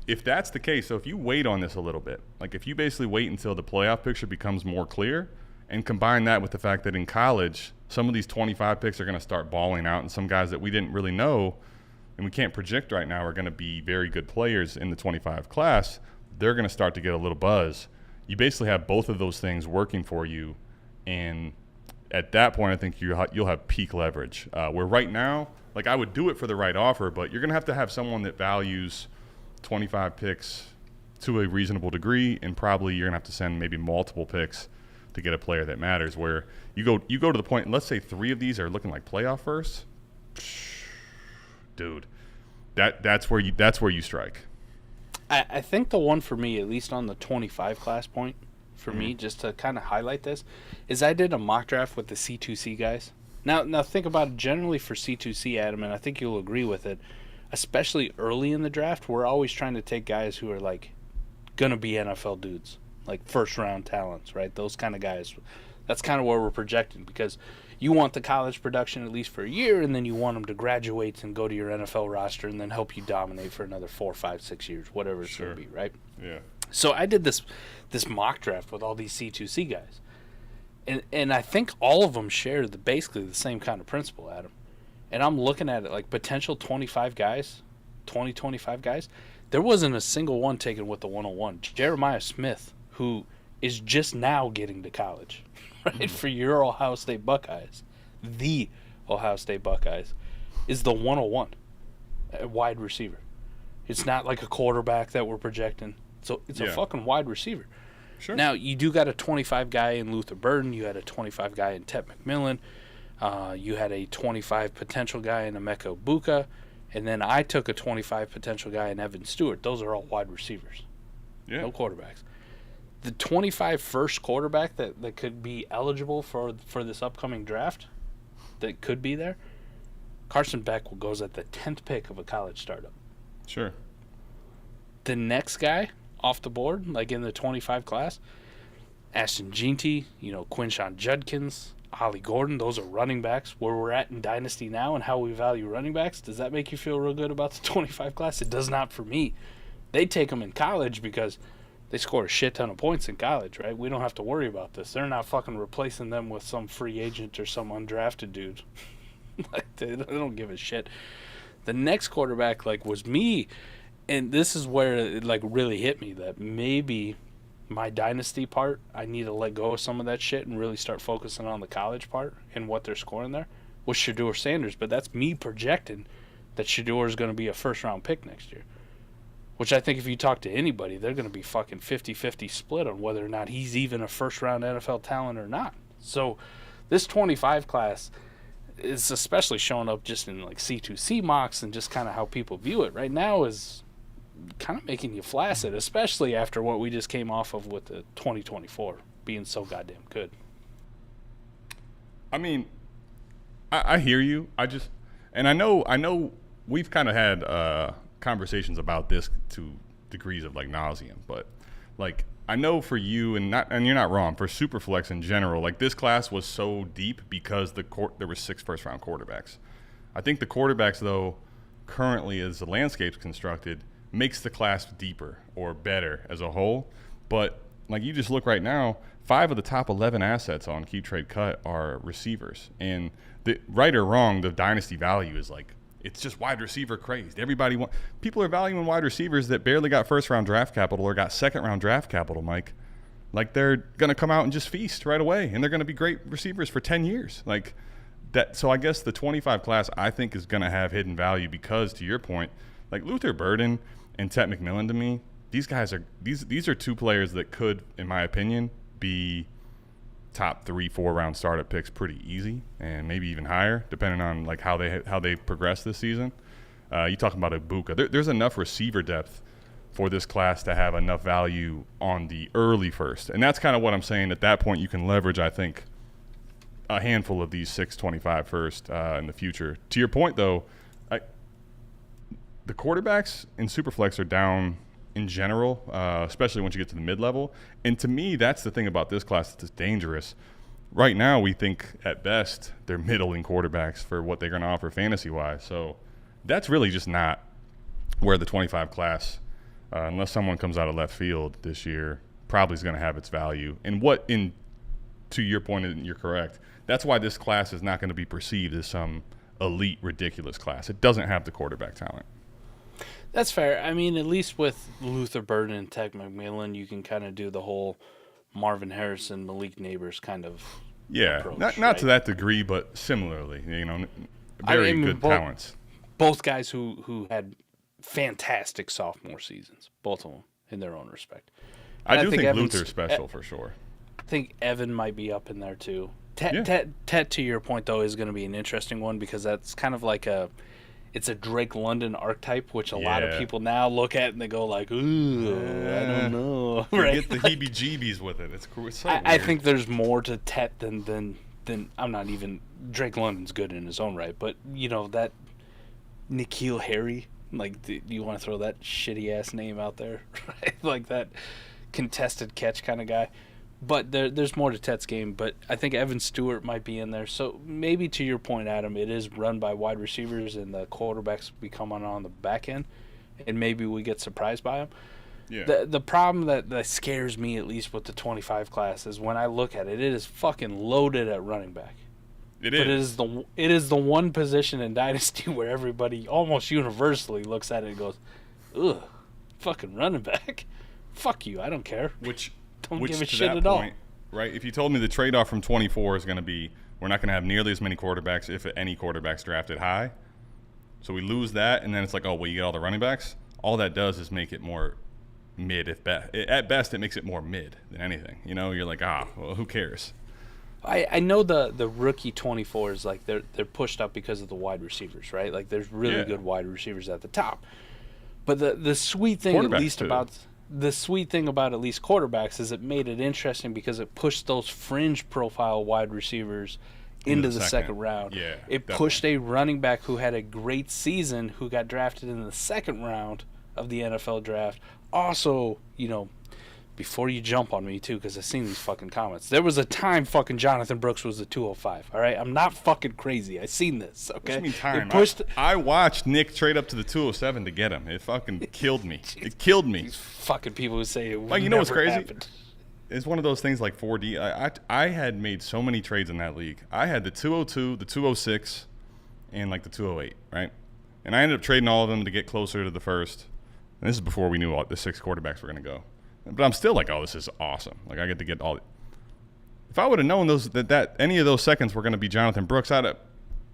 If that's the case, so if you wait on this a little bit, like if you basically wait until the playoff picture becomes more clear, and combine that with the fact that in college some of these 25 picks are going to start balling out, and some guys that we didn't really know and we can't project right now are going to be very good players in the 25 class, they're going to start to get a little buzz. You basically have both of those things working for you, and at that point I think you'll have peak leverage. Where right now, like, I would do it for the right offer, but you're going to have someone that values 25 picks to a reasonable degree, and probably you're going to have to send maybe multiple picks to get a player that matters. Where you go to the point, let's say 3 of these are looking like playoff firsts, dude, that's where you strike. I think the one for me, at least on the 25 class point, for me, just to kind of highlight this, is I did a mock draft with the C2C guys. Now think about it generally for C2C, Adam, and I think you'll agree with it, especially early in the draft, we're always trying to take guys who are like going to be NFL dudes, like first round talents, right? Those kind of guys. That's kind of where we're projecting, because you want the college production at least for a year, and then you want them to graduate and go to your NFL roster and then help you dominate for another 4, 5, 6 years, whatever it's going to be, right? Yeah. So I did this mock draft with all these C2C guys. And I think all of them share basically the same kind of principle, Adam. And I'm looking at it like potential 25 guys, 25 guys. There wasn't a single one taken with the 101. Jeremiah Smith, who is just now getting to college, right, for your Ohio State Buckeyes, the Ohio State Buckeyes, is the 101 wide receiver. It's not like a quarterback that we're projecting. So it's a fucking wide receiver. Sure. Now, you do got a 25 guy in Luther Burden. You had a 25 guy in Tet McMillan. You had a 25 potential guy in Emeka Buka. And then I took a 25 potential guy in Evan Stewart. Those are all wide receivers. Yeah. No quarterbacks. The 25 first quarterback that could be eligible for this upcoming draft, that could be there, Carson Beck goes at the 10th pick of a college startup. Sure. The next guy off the board, like in the 25 class, Ashton Jeanty, Quinshawn Judkins, Ollie Gordon. Those are running backs. Where we're at in Dynasty now and how we value running backs, does that make you feel real good about the 25 class? It does not for me. They take them in college because they score a shit ton of points in college, right? We don't have to worry about this. They're not fucking replacing them with some free agent or some undrafted dude. Like, they don't give a shit. The next quarterback, like, was me, and this is where it, like, really hit me that maybe my Dynasty part, I need to let go of some of that shit and really start focusing on the college part and what they're scoring there, was Shedeur Sanders. But that's me projecting that Shedeur is going to be a first-round pick next year. Which I think if you talk to anybody, they're going to be fucking 50-50 split on whether or not he's even a first-round NFL talent or not. So this 25 class is especially showing up just in like C2C mocks and just kind of how people view it right now is kind of making you flaccid, especially after what we just came off of with the 2024 being so goddamn good. I mean, I hear you. I know we've kind of had conversations about this to degrees of like nauseum, but like I know for you and you're not wrong, for Superflex in general, like this class was so deep because there were 6 first-round quarterbacks. I think the quarterbacks though currently as the landscape's constructed makes the class deeper or better as a whole, but like you just look right now, 5 of the top 11 assets on Keep Trade Cut are receivers, and right or wrong, the dynasty value is like it's just wide receiver crazed. People are valuing wide receivers that barely got first-round draft capital or got second-round draft capital, Mike. Like they're going to come out and just feast right away, and they're going to be great receivers for 10 years. Like that. So I guess the 25 class I think is going to have hidden value because, to your point, like Luther Burden and Tet McMillan to me, these guys are these are 2 players that could, in my opinion, be top 3-4 round startup picks pretty easy, and maybe even higher depending on like how they progress this season. You talking about Ibuka? There's enough receiver depth for this class to have enough value on the early first, and that's kind of what I'm saying. At that point, you can leverage, I think, a handful of these 625 first in the future. To your point, though, the quarterbacks in Superflex are down in general, especially once you get to the mid-level. And to me, that's the thing about this class that's dangerous. Right now, we think at best they're middling quarterbacks for what they're going to offer fantasy-wise. So that's really just not where the 25 class, unless someone comes out of left field this year, probably is going to have its value. And to your point, and you're correct, that's why this class is not going to be perceived as some elite, ridiculous class. It doesn't have the quarterback talent. That's fair. I mean, at least with Luther Burden and Tet McMillan, you can kind of do the whole Marvin Harrison, Malik Neighbors kind of approach, not right? to that degree, but similarly, very good talents. Both guys who had fantastic sophomore seasons, both of them in their own respect. And I do think Luther's special for sure. I think Evan might be up in there too. Tet, to your point, though, is going to be an interesting one because that's kind of like it's a Drake London archetype, which a lot of people now look at and they go like, ooh, I don't know. Right? You get the heebie-jeebies with it. It's cool. It's so I think there's more to Tet than I'm not even – Drake London's good in his own right. But, that N'Keal Harry, like, do you want to throw that shitty-ass name out there? Right? Like that contested catch kind of guy. But there's more to Tet's game, but I think Evan Stewart might be in there. So maybe to your point, Adam, it is run by wide receivers and the quarterbacks become on the back end, and maybe we get surprised by them. Yeah. The problem that scares me, at least with the 25 class, is when I look at it, it is fucking loaded at running back. But it is the one position in Dynasty where everybody almost universally looks at it and goes, ugh, fucking running back? Fuck you, I don't care. Don't give a shit at all. Right? If you told me the trade-off from 24 is going to be we're not going to have nearly as many quarterbacks, if any quarterbacks drafted high, so we lose that, and then it's like, oh, well, you get all the running backs. All that does is make it more mid. At best, it makes it more mid than anything. You're like, well, who cares? I know the rookie 24s, like they're pushed up because of the wide receivers, right? Like there's really good wide receivers at the top. But the sweet thing at least about at least quarterbacks is it made it interesting because it pushed those fringe profile wide receivers into the second round. Yeah, it pushed a running back who had a great season who got drafted in the second round of the NFL draft. Also, before you jump on me, too, because I've seen these fucking comments. There was a time fucking Jonathan Brooks was the 205, all right? I'm not fucking crazy. I seen this, okay? What do you mean time? Pushed... I watched Nick trade up to the 207 to get him. It fucking killed me. It killed me. These fucking people who say it like, you know what's crazy? Happened. It's one of those things like 4D. I had made so many trades in that league. I had the 202, the 206, and like the 208, right? And I ended up trading all of them to get closer to the first. And this is before we knew all the 6 quarterbacks were going to go. But I'm still like, oh, this is awesome. Like, I get to get all. If I would have known that any of those seconds were going to be Jonathan Brooks, I'd have.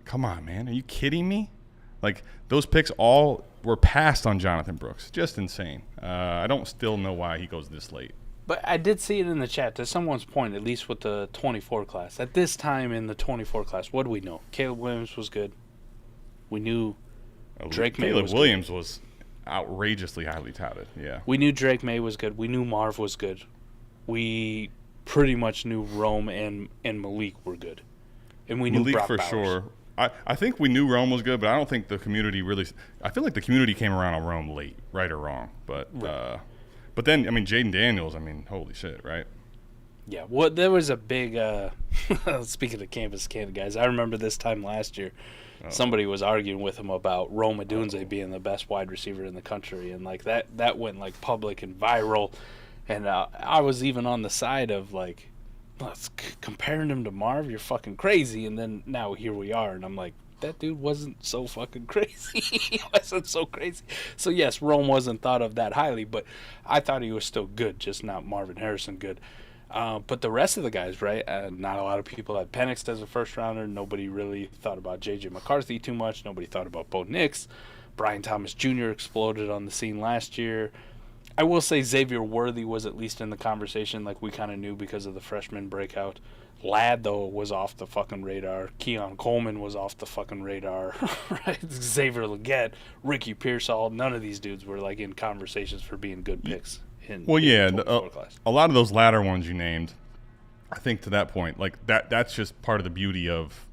Come on, man. Are you kidding me? Like, those picks all were passed on Jonathan Brooks. Just insane. I don't still know why he goes this late. But I did see it in the chat. To someone's point, at least with the 24 class. At this time in the 24 class, what do we know? Caleb Williams was good. We knew Drake May was Williams was outrageously highly touted. Yeah. We knew Drake May was good. We knew Marv was good. We pretty much knew Rome and Malik were good. And we knew Malik Brock for Bowers. sure. I think we knew Rome was good, but I don't think the community really – I feel like the community came around on Rome late, right or wrong. But right. But then, I mean, Jaden Daniels, I mean, holy shit, right? Yeah, well, there was a big speaking of Campus Canada guys, I remember this time last year, somebody was arguing with him about Rome Odunze being the best wide receiver in the country, and like that went like public and viral, and I was even on the side of like, comparing him to Marv, you're fucking crazy, and then now here we are, and I'm like, that dude wasn't so fucking crazy. He wasn't so crazy. So yes, Rome wasn't thought of that highly, but I thought he was still good, just not Marvin Harrison good. But the rest of the guys, right? Not a lot of people had Penix as a first rounder. Nobody really thought about J.J. McCarthy too much. Nobody thought about Bo Nix. Brian Thomas Jr. exploded on the scene last year. I will say Xavier Worthy was at least in the conversation, like we kind of knew because of the freshman breakout. Ladd, though, was off the fucking radar. Keon Coleman was off the fucking radar. Right? Xavier Legette, Ricky Pearsall, none of these dudes were like in conversations for being good picks. Well, yeah, a lot of those latter ones you named, I think to that point, like that's just part of the beauty of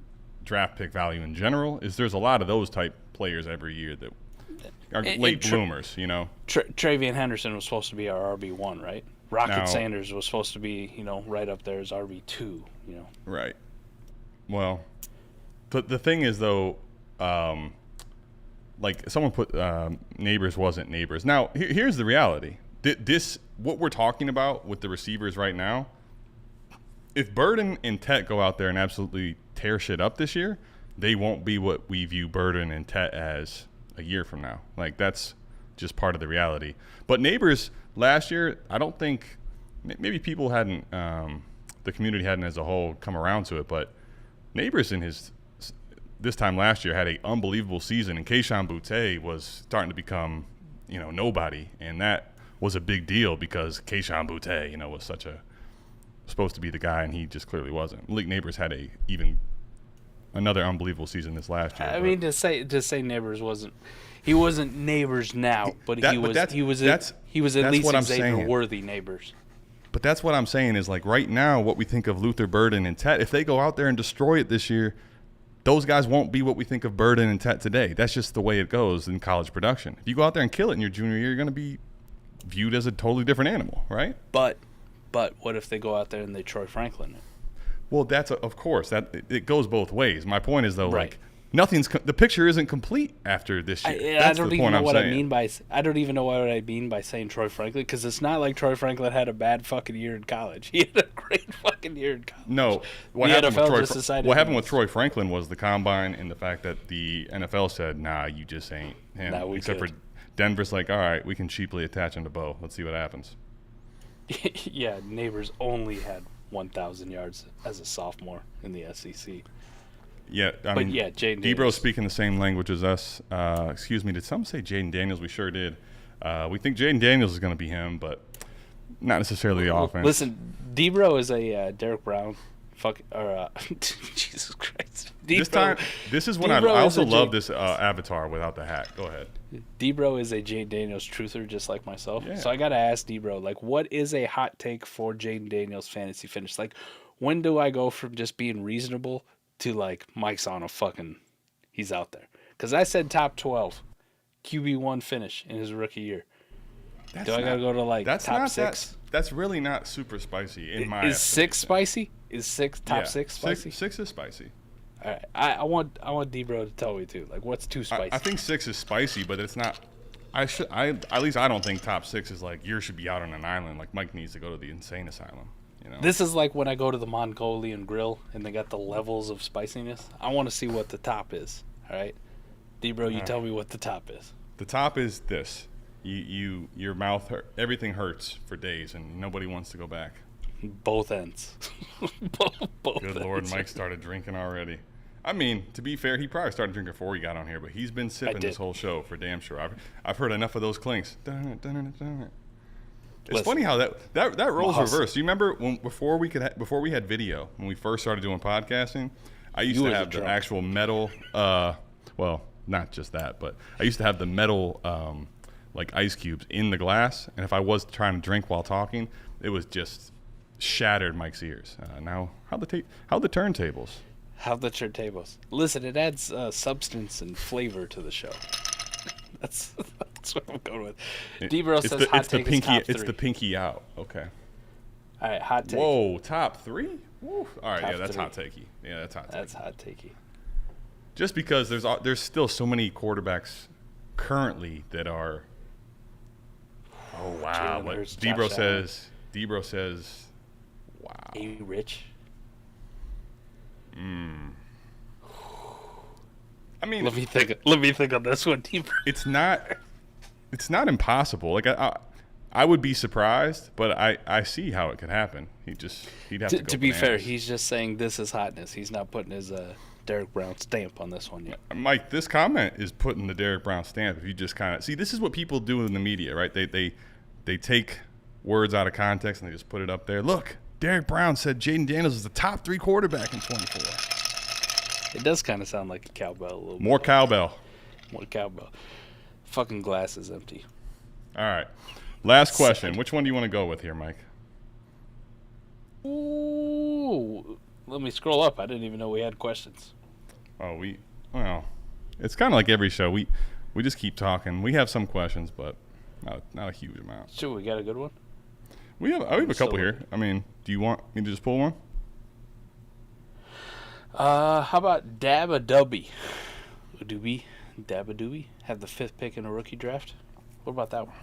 draft pick value in general, is there's a lot of those type players every year that are late bloomers, you know. Travian Henderson was supposed to be our RB1, right? Rocket Sanders was supposed to be, right up there as RB2, Right. Well, the thing is, though, like someone put Neighbors wasn't Neighbors. Now, here's the reality. What we're talking about with the receivers right now, if Burden and Tet go out there and absolutely tear shit up this year, they won't be what we view Burden and Tet as a year from now. Like, that's just part of the reality. But Neighbors last year, I don't think maybe people hadn't the community hadn't as a whole come around to it, but Neighbors in this time last year had an unbelievable season, and Kayshon Boutte was starting to become nobody, and that was a big deal because Kayshon Boutte was supposed to be the guy, and he just clearly wasn't. Malik Neighbors had another unbelievable season this last year. I mean, to say Neighbors wasn't Neighbors now, but he was at least Xavier Worthy Neighbors. But that's what I'm saying is, like, right now, what we think of Luther Burden and Tet, if they go out there and destroy it this year, those guys won't be what we think of Burden and Tet today. That's just the way it goes in college production. If you go out there and kill it in your junior year, you're going to be viewed as a totally different animal, right? But what if they go out there and they Troy Franklin it? Well, of course it goes both ways. My point is, though, right. Like the picture isn't complete after this year. I don't even know what I mean by saying Troy Franklin, because it's not like Troy Franklin had a bad fucking year in college. He had a great fucking year in college. No, what happened with Troy Franklin was the combine and the fact that the NFL said, "Nah, you just ain't him." Except for Denver's like, "All right, we can cheaply attach him to Bo. Let's see what happens." Yeah, Neighbors only had 1,000 yards as a sophomore in the SEC. Yeah, I mean, Jaden Debro's speaking the same language as us. Excuse me, did someone say Jaden Daniels? We sure did. We think Jaden Daniels is going to be him, but not necessarily the offense. Listen, Debro is a Derek Brown. Jesus Christ. This is what I also love this avatar without the hat. Go ahead. Debro is a Jaden Daniels truther, just like myself. Yeah. So I got to ask Debro, like, what is a hot take for Jaden Daniels fantasy finish? Like, when do I go from just being reasonable to, like, Mike's on a fucking, he's out there? Because I said top 12, QB1 finish in his rookie year. Do I gotta go to like that's top not 6? That's really not super spicy in my. Is 6 spicy? Is 6 top 6 spicy? 6 is spicy. All right, I want D-Bro to tell me too. Like, what's too spicy? I think 6 is spicy, but it's not. At least I don't think top 6 is like you should be out on an island. Like Mike needs to go to the insane asylum. You know. This is like when I go to the Mongolian grill and they got the levels of spiciness. I want to see what the top is. All right, D-Bro, you tell me what the top is. The top is this. Your mouth hurt. Everything hurts for days, and nobody wants to go back. Both ends. both Good ends. Lord, Mike started drinking already. I mean, to be fair, he probably started drinking before he got on here, but he's been sipping this whole show for damn sure. I've heard enough of those clinks. It's funny how that role's reversed. You remember before we had video, when we first started doing podcasting, I used to have the actual metal. Well, not just that, but I used to have the metal like ice cubes in the glass, and if I was trying to drink while talking, it was just shattered Mike's ears. Now, how the turntables? How the turntables? Listen, it adds substance and flavor to the show. That's what I'm going with. D-Bro says hot take is top 3. It's the pinky out. Okay. All right, hot take. Whoa, top 3? Woo. All right, Top that's 3. hot takey. Yeah, that's hot takey. That's hot takey. Just because there's still so many quarterbacks currently that are. Oh wow! Jalen What Hurts, D-Bro Josh says. D-Bro says, "Wow." A Rich. I mean, Let me think on this one, D-Bro. it's not impossible. Like I would be surprised, but I see how it could happen. He'd have to go To be fair, bananas. he's just saying this is hotness. He's not putting his Derek Brown stamp on this one yet. Mike, this comment is putting the Derek Brown stamp. If you just kind of see, this is what people do in the media, right? They take words out of context and they just put it up there. Look, Derek Brown said Jaden Daniels is the top 3 quarterback in 24. It does kind of sound like a cowbell a little More bit. cowbell. More cowbell. Fucking glass is empty. All right. Last question. Which one do you want to go with here, Mike? Ooh. Let me scroll up. I didn't even know we had questions. Oh, well, it's kind of like every show. We just keep talking. We have some questions, but not a huge amount. Sure, we got a good one? We have a couple here. I mean, do you want me to just pull one? How about Dabba-Dubby? Dabba-Dubby? Have the 5th pick in a rookie draft? What about that one?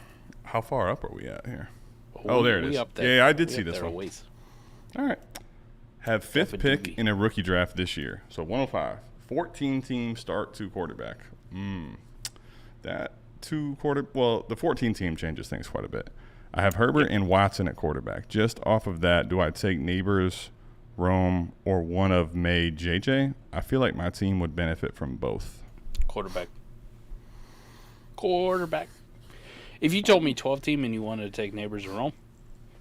How far up are we at here? Oh, there it is. Up there. Yeah, I did We see up this there a one. ways. All right. Have 5th pick Dabba-Dubby. in a rookie draft this year. So 105. 14-team start 2 quarterback. The 14 team changes things quite a bit. I have Herbert and Watson at quarterback. Just off of that, do I take Neighbors, Rome, or one of May, JJ? I feel like my team would benefit from both. Quarterback. If you told me 12 team and you wanted to take Neighbors or Rome,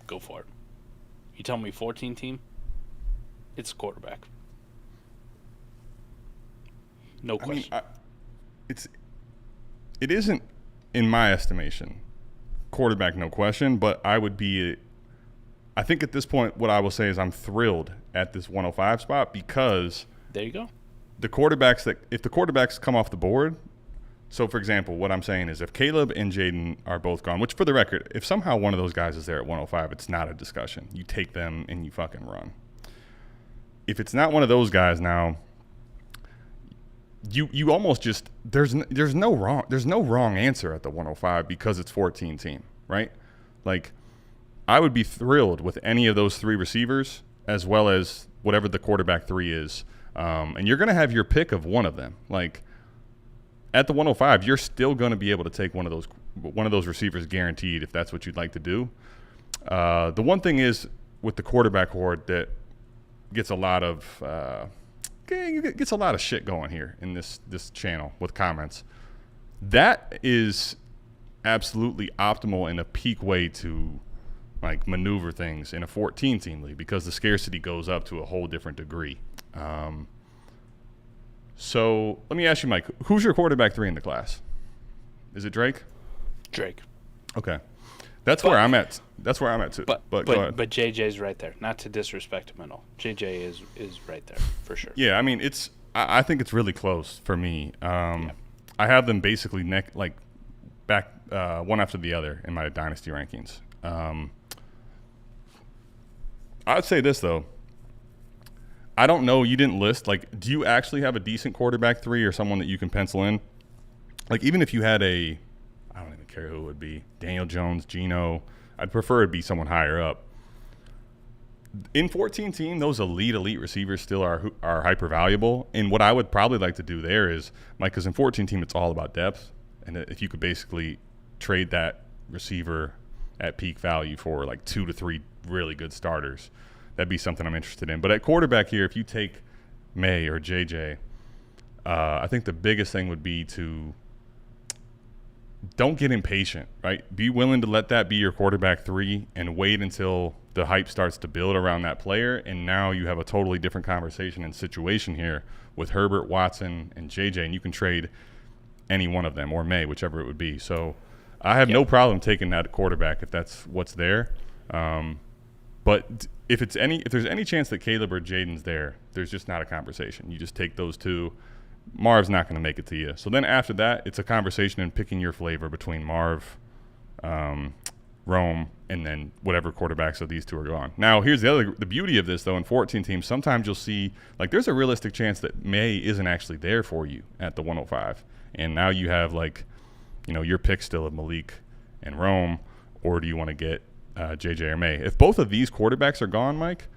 go for it. You tell me 14 team, it's quarterback. No question. I mean, it isn't, in my estimation, quarterback, no question, but I think at this point what I will say is I'm thrilled at this 105 spot because there you go. if the quarterbacks come off the board, so for example, what I'm saying is if Caleb and Jayden are both gone, which for the record, if somehow one of those guys is there at 105, it's not a discussion. You take them and you fucking run. If it's not one of those guys now, you almost just there's no wrong answer at the 105 because it's 14 team, right? Like I would be thrilled with any of those 3 receivers as well as whatever the quarterback 3 is, and you're gonna have your pick of one of them. Like at the 105, you're still gonna be able to take one of those receivers guaranteed if that's what you'd like to do. The one thing is with the quarterback horde that gets a lot of shit going here in this channel with comments. That is absolutely optimal and a peak way to like maneuver things in a 14-team league because the scarcity goes up to a whole different degree. So let me ask you, Mike, who's your quarterback 3 in the class? Is it Drake? Drake. Okay. That's where I'm at too. But go ahead. But JJ's right there. Not to disrespect him at all. JJ is right there for sure. Yeah, I mean I think it's really close for me. I have them basically one after the other in my Dynasty rankings. I'd say this, though. I don't know. You didn't list. Like, do you actually have a decent quarterback 3 or someone that you can pencil in? Like, even if you had I don't even care who it would be, Daniel Jones, Geno, I'd prefer it be someone higher up. In 14 team, those elite receivers still are hyper valuable. And what I would probably like to do there is, Mike, because in 14 team, it's all about depth. And if you could basically trade that receiver at peak value for like 2 to 3 really good starters, that'd be something I'm interested in. But at quarterback here, if you take May or JJ, I think the biggest thing would be to don't get impatient, right? Be willing to let that be your quarterback 3 and wait until the hype starts to build around that player. And now you have a totally different conversation and situation here with Herbert, Watson, and JJ, and you can trade any one of them or May, whichever it would be. So I have no problem taking that quarterback if that's what's there. But if there's any chance that Caleb or Jaden's there, there's just not a conversation. You just take those 2. Marv's not going to make it to you. So then after that, it's a conversation and picking your flavor between Marv, Rome, and then whatever quarterbacks of these 2 are gone. Now, here's the beauty of this, though. In 14 teams, sometimes you'll see, like, there's a realistic chance that May isn't actually there for you at the 105. And now you have, like, you know, your pick still of Malik and Rome, or do you want to get JJ or May? If both of these quarterbacks are gone, Mike,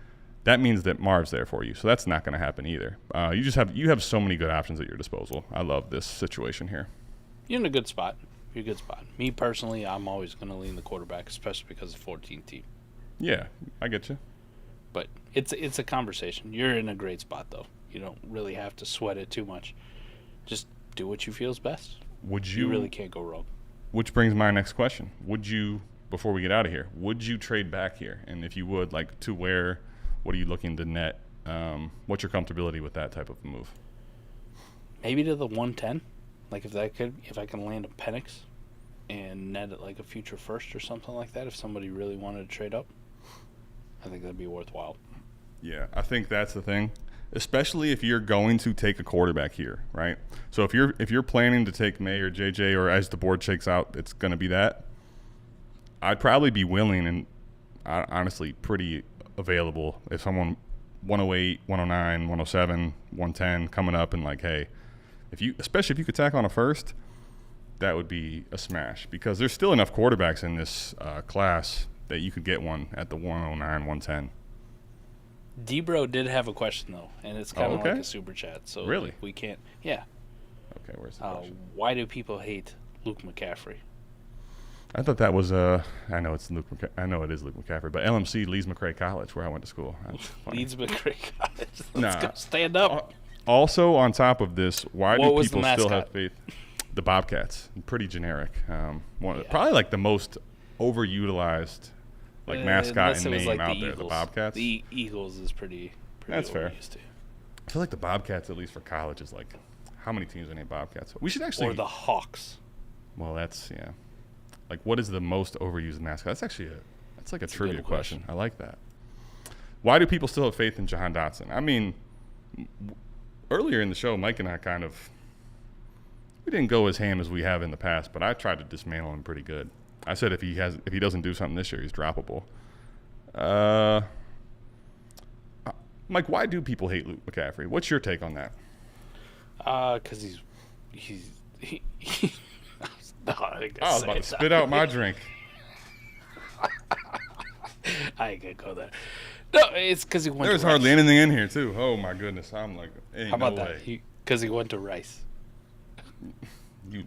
that means that Marv's there for you. So that's not going to happen either. You have so many good options at your disposal. I love this situation here. You're in a good spot. You're in a good spot. Me personally, I'm always going to lean the quarterback, especially because of 14 team. Yeah, I get you. But it's a conversation. You're in a great spot, though. You don't really have to sweat it too much. Just do what you feel is best. You really can't go wrong. Which brings my next question. Would you, before we get out of here, would you trade back here? And if you would, like, to where? What are you looking to net? What's your comfortability with that type of a move? Maybe to the 110. Like if I can land a Penix and net it like a future first or something like that. If somebody really wanted to trade up, I think that'd be worthwhile. Yeah, I think that's the thing, especially if you're going to take a quarterback here, right? So if you're planning to take May or JJ, or as the board shakes out, it's going to be that. I'd probably be willing and honestly pretty available if someone 108, 109, 107, 110 coming up and like, hey, especially if you could tack on a first, that would be a smash because there's still enough quarterbacks in this class that you could get one at the 109, 110. D-Bro did have a question though, and it's kind of like a super chat. So really, we can't. Yeah. Okay, where's the question? Why do people hate Luke McCaffrey? I thought that was I know it's Luke. I know it is Luke McCaffrey, but LMC, Leeds McRae College, where I went to school. Leeds McRae College. Let's go stand up. Also, on top of this, why do people still have faith? The Bobcats, pretty generic. Probably like the most overutilized mascot and name out there. The Bobcats. The Eagles is pretty. That's fair. I feel like the Bobcats, at least for college, is like how many teams are named Bobcats? We should actually. Or the Hawks. Well, like, what is the most overused mascot? That's actually that's like a trivia question. I like that. Why do people still have faith in Jahan Dotson? I mean, earlier in the show, Mike and I we didn't go as ham as we have in the past, but I tried to dismantle him pretty good. I said if he doesn't do something this year, he's droppable. Mike, why do people hate Luke McCaffrey? What's your take on that? Because he's No, I was about to spit out my drink. I ain't gonna go there. No, it's because he went. There's hardly anything in here, too. Oh my goodness, I'm like, how about that? Because he went to Rice.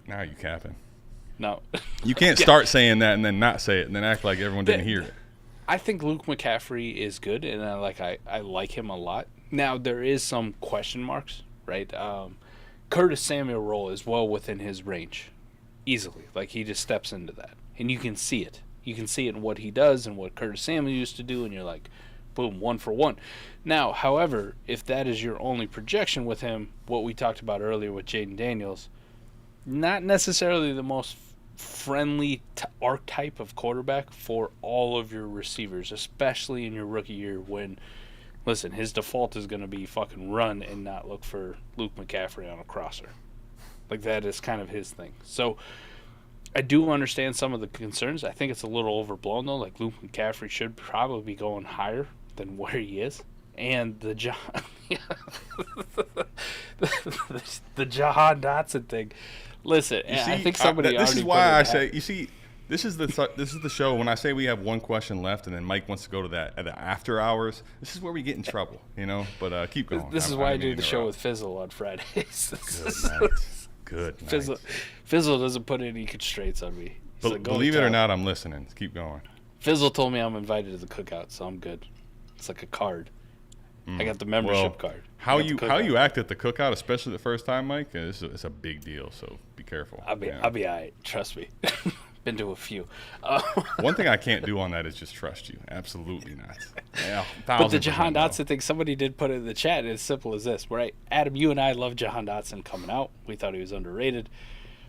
Now you capping. No, you can't start saying that and then not say it and then act like everyone didn't hear it. I think Luke McCaffrey is good, and I like him a lot. Now there is some question marks, right? Curtis Samuel role is well within his range. Easily. Like, he just steps into that. And you can see it. You can see it in what he does and what Curtis Samuel used to do, and you're like, boom, 1 for 1. Now, however, if that is your only projection with him, what we talked about earlier with Jaden Daniels, not necessarily the most friendly archetype of quarterback for all of your receivers, especially in your rookie year when, listen, his default is going to be fucking run and not look for Luke McCaffrey on a crosser. Like, that is kind of his thing. So I do understand some of the concerns. I think it's a little overblown though. Like Luke McCaffrey should probably be going higher than where he is, and the the Jahan Dotson thing. Listen, I think somebody. This is why I say. You see, this is the show. When I say we have one question left, and then Mike wants to go to that at the after hours. This is where we get in trouble, you know. But keep going. This is why I do the show with Fizzle on Fridays. Good night. Fizzle doesn't put any constraints on me. Like, believe it or not, I'm listening. Keep going. Fizzle told me I'm invited to the cookout, so I'm good. It's like a card. I got the membership card. How you act at the cookout, especially the first time, Mike, it's a big deal. So be careful. I'll be all right. Trust me. Been to a few. One thing I can't do on that is just trust you. Absolutely not. Yeah, but the Jahan Dotson thing, somebody did put it in the chat. It's simple as this, right? Adam, you and I love Jahan Dotson coming out. We thought he was underrated.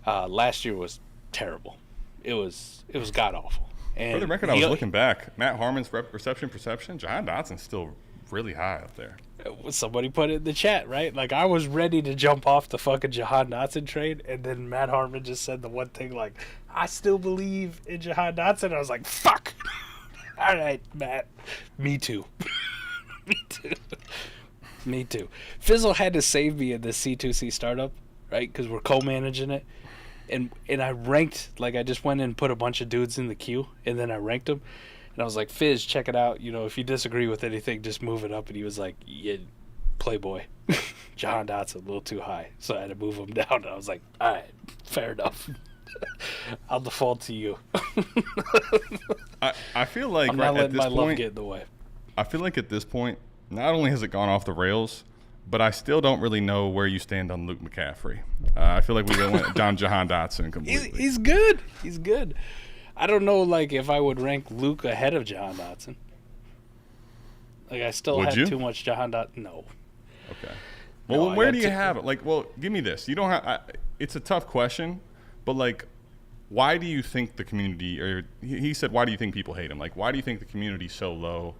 Last year was terrible. It was god awful. And for the record, I was looking back. Matt Harmon's perception. Jahan Dotson's still really high up there. Somebody put it in the chat, right? Like, I was ready to jump off the fucking Jahan Dotson train, and then Matt Harmon just said the one thing, like, I still believe in Jahan Dotson. I was like, fuck. All right, Matt. Me too. Me too. Fizzle had to save me in this C2C startup, right? Because we're co-managing it. And I ranked, like, I just went and put a bunch of dudes in the queue, and then I ranked them. And I was like, Fizz, check it out. You know, if you disagree with anything, just move it up. And he was like, yeah, Playboy. Jahan Dotson, a little too high. So I had to move him down. And I was like, all right, fair enough. I'll default to you. I feel like I'm not letting my love get in the way. I feel like at this point, not only has it gone off the rails, but I still don't really know where you stand on Luke McCaffrey. I feel like we went down Jahan Dotson completely. He's good. He's good. I don't know, like, if I would rank Luke ahead of Jahan Dotson. Like, I still have too much Jahan Dotson. No. Okay. Well, where do you have it? Like, well, give me this. You don't have. It's a tough question, but like, why do you think the community? Or he said, why do you think people hate him? Like, why do you think the community's so low?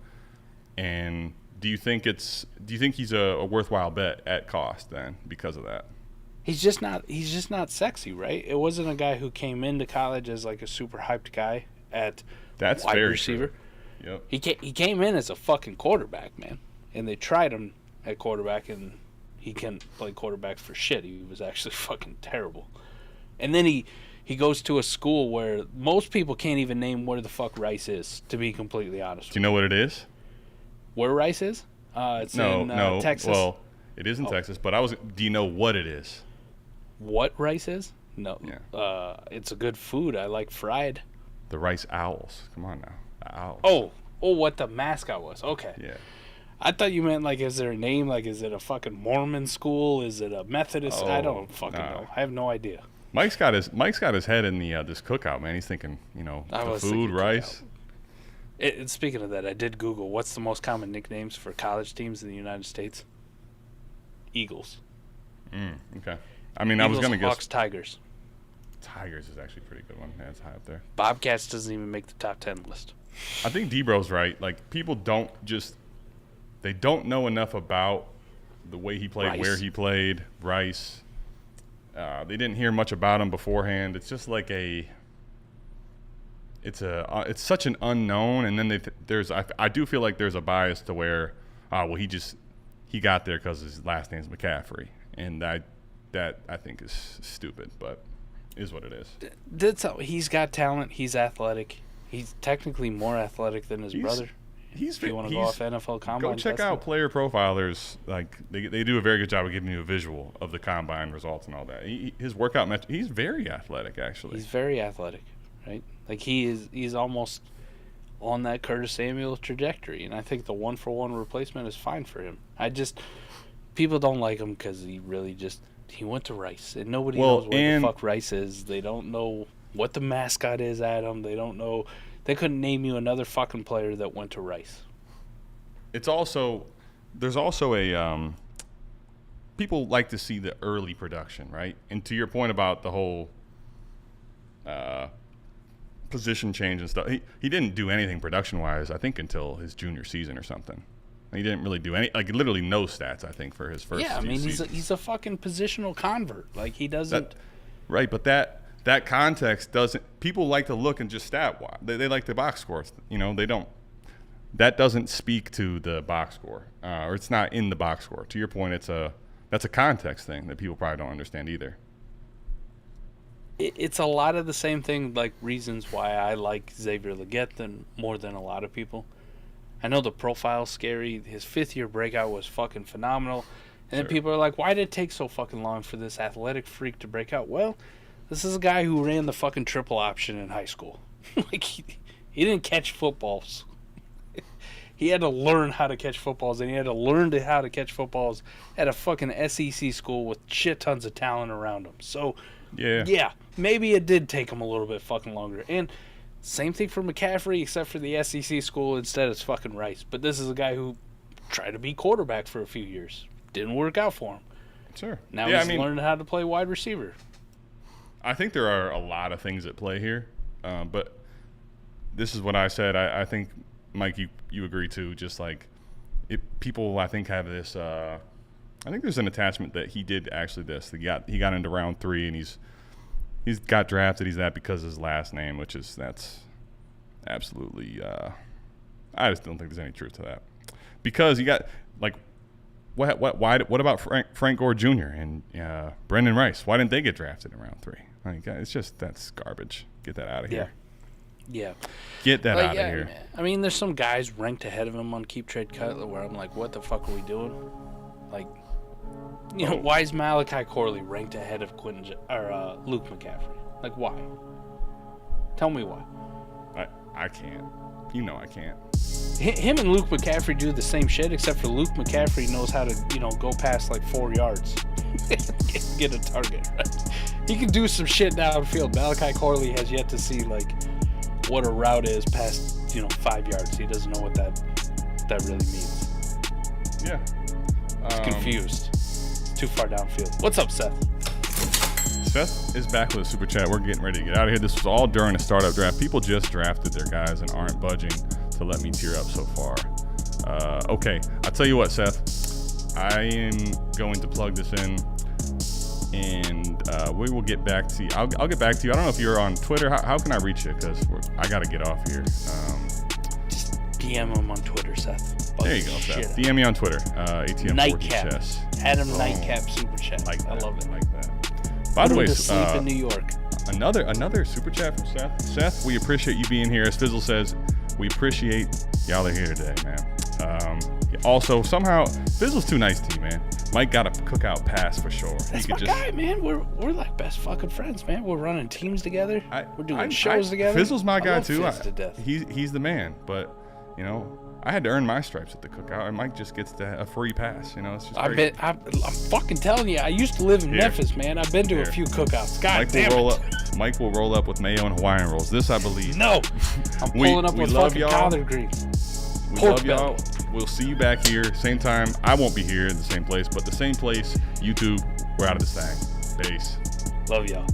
And do you think he's a worthwhile bet at cost then because of that? He's just not sexy, right? It wasn't a guy who came into college as like a super hyped guy at wide receiver. True. Yep. He came in as a fucking quarterback, man. And they tried him at quarterback, and he can't play quarterback for shit. He was actually fucking terrible. And then he goes to a school where most people can't even name where the fuck Rice is, to be completely honest. Do you know what it is? Where Rice is? It's in Texas. Well, it is in Texas, but do you know what it is? What Rice is? No. Yeah. It's a good food. I like fried. The Rice Owls. Come on now. The Owls. Oh, what the mascot was. Okay. Yeah. I thought you meant, like, is there a name? Like, is it a fucking Mormon school? Is it a Methodist? I don't fucking know. I have no idea. Mike's got his head in the this cookout, man. He's thinking, the food, rice. Speaking of that, I did Google what's the most common nicknames for college teams in the United States. Eagles. Okay. I mean, Eagles, I was going to guess. Hawks, Tigers. Tigers is actually a pretty good one. Yeah, it's high up there. Bobcats doesn't even make the top 10 list. I think D-Bro's right. Like, people don't know enough about the way he played, where he played, Rice. They didn't hear much about him beforehand. It's just like it's such an unknown. And then I do feel like there's a bias to where, he got there because his last name's McCaffrey. And that I think is stupid, but is what it is. He's got talent. He's athletic. He's technically more athletic than his brother. If you want to go off NFL Combine, go check out Player Profilers. Like they do a very good job of giving you a visual of the Combine results and all that. His workout he's very athletic, actually. He's very athletic, right? Like he's almost on that Curtis Samuel trajectory, and I think the 1-for-1 replacement is fine for him. People don't like him because he went to Rice, and nobody knows where the fuck Rice is. They don't know what the mascot is, Adam. They don't know. They couldn't name you another fucking player that went to Rice. There's also a people like to see the early production, right? And to your point about the whole position change and stuff, he didn't do anything production-wise, I think, until his junior season or something. He didn't really do any, like, literally no stats, I think, for his first season. Yeah, I mean, seasons. he's a fucking positional convert. Like, he doesn't... Right, but that that context doesn't. People like to look and just stat. They like the box score. You know, they don't. That doesn't speak to the box score, or it's not in the box score. To your point, that's a context thing that people probably don't understand either. It's a lot of the same thing, like reasons why I like Xavier Legette more than a lot of people. I know the profile's scary. His 5th-year breakout was fucking phenomenal. And then people are like, why did it take so fucking long for this athletic freak to break out? Well, this is a guy who ran the fucking triple option in high school. Like, he didn't catch footballs. He had to learn how to catch footballs, and he had to learn how to catch footballs at a fucking SEC school with shit tons of talent around him. So, yeah, maybe it did take him a little bit fucking longer. And same thing for McCaffrey, except for the SEC school. Instead, it's fucking Rice. But this is a guy who tried to be quarterback for a few years. Didn't work out for him. Sure. Now he's learning how to play wide receiver. I think there are a lot of things at play here. But this is what I said. I think, Mike, you agree too. Just like people, I think, have this. I think there's an attachment that he did actually this. He got into round 3 and he's got drafted. He's that because of his last name, that's absolutely. I just don't think there's any truth to that, because you got like what about Frank Gore Jr. and Brendan Rice? Why didn't they get drafted in round 3? Like, it's just, that's garbage. Get that out of here. Yeah. Get that out of here. I mean, there's some guys ranked ahead of him on Keep Trade Cut where I'm like, what the fuck are we doing? Like, why is Malachi Corley ranked ahead of Luke McCaffrey? Like, why? Tell me why. I can't. You know I can't. Him and Luke McCaffrey do the same shit, except for Luke McCaffrey knows how to, go past like 4 yards, get a target. Right? He can do some shit downfield. Malachi Corley has yet to see like what a route is past 5 yards. He doesn't know what that really means. Yeah. He's confused. It's too far downfield. What's up, Seth? Seth is back with a super chat. We're getting ready to get out of here. This was all during a startup draft. People just drafted their guys and aren't budging to let me tear up so far. Okay, I'll tell you what, Seth. I am going to plug this in, and we will get back to you. I'll get back to you. I don't know if you're on Twitter. How can I reach you? Because I got to get off here. Just DM him on Twitter, Seth. There you go, Seth. DM me on Twitter. ATM4Chess. Adam Nightcap super chat. I love it. Like that. By the way, sleep in New York. Another super chat from Seth. Seth, we appreciate you being here. As Fizzle says, we appreciate y'all are here today, man. Also, somehow, Fizzle's too nice to you, man. Mike got a cookout pass for sure. That's my guy, man. We're like best fucking friends, man. We're running teams together. We're doing shows together. Fizzle's my guy too. To death. He's the man. But I had to earn my stripes at the cookout, and Mike just gets a free pass. It's just. I'm fucking telling you, I used to live in Memphis, man. I've been to a few cookouts. God damn it. Mike will roll up with mayo and Hawaiian rolls. This I believe. No, I'm pulling up with fucking collard greens. We love y'all. We'll see you back here, same time. I won't be here in the same place, but the same place. YouTube, we're out of this thing. Peace. Love y'all.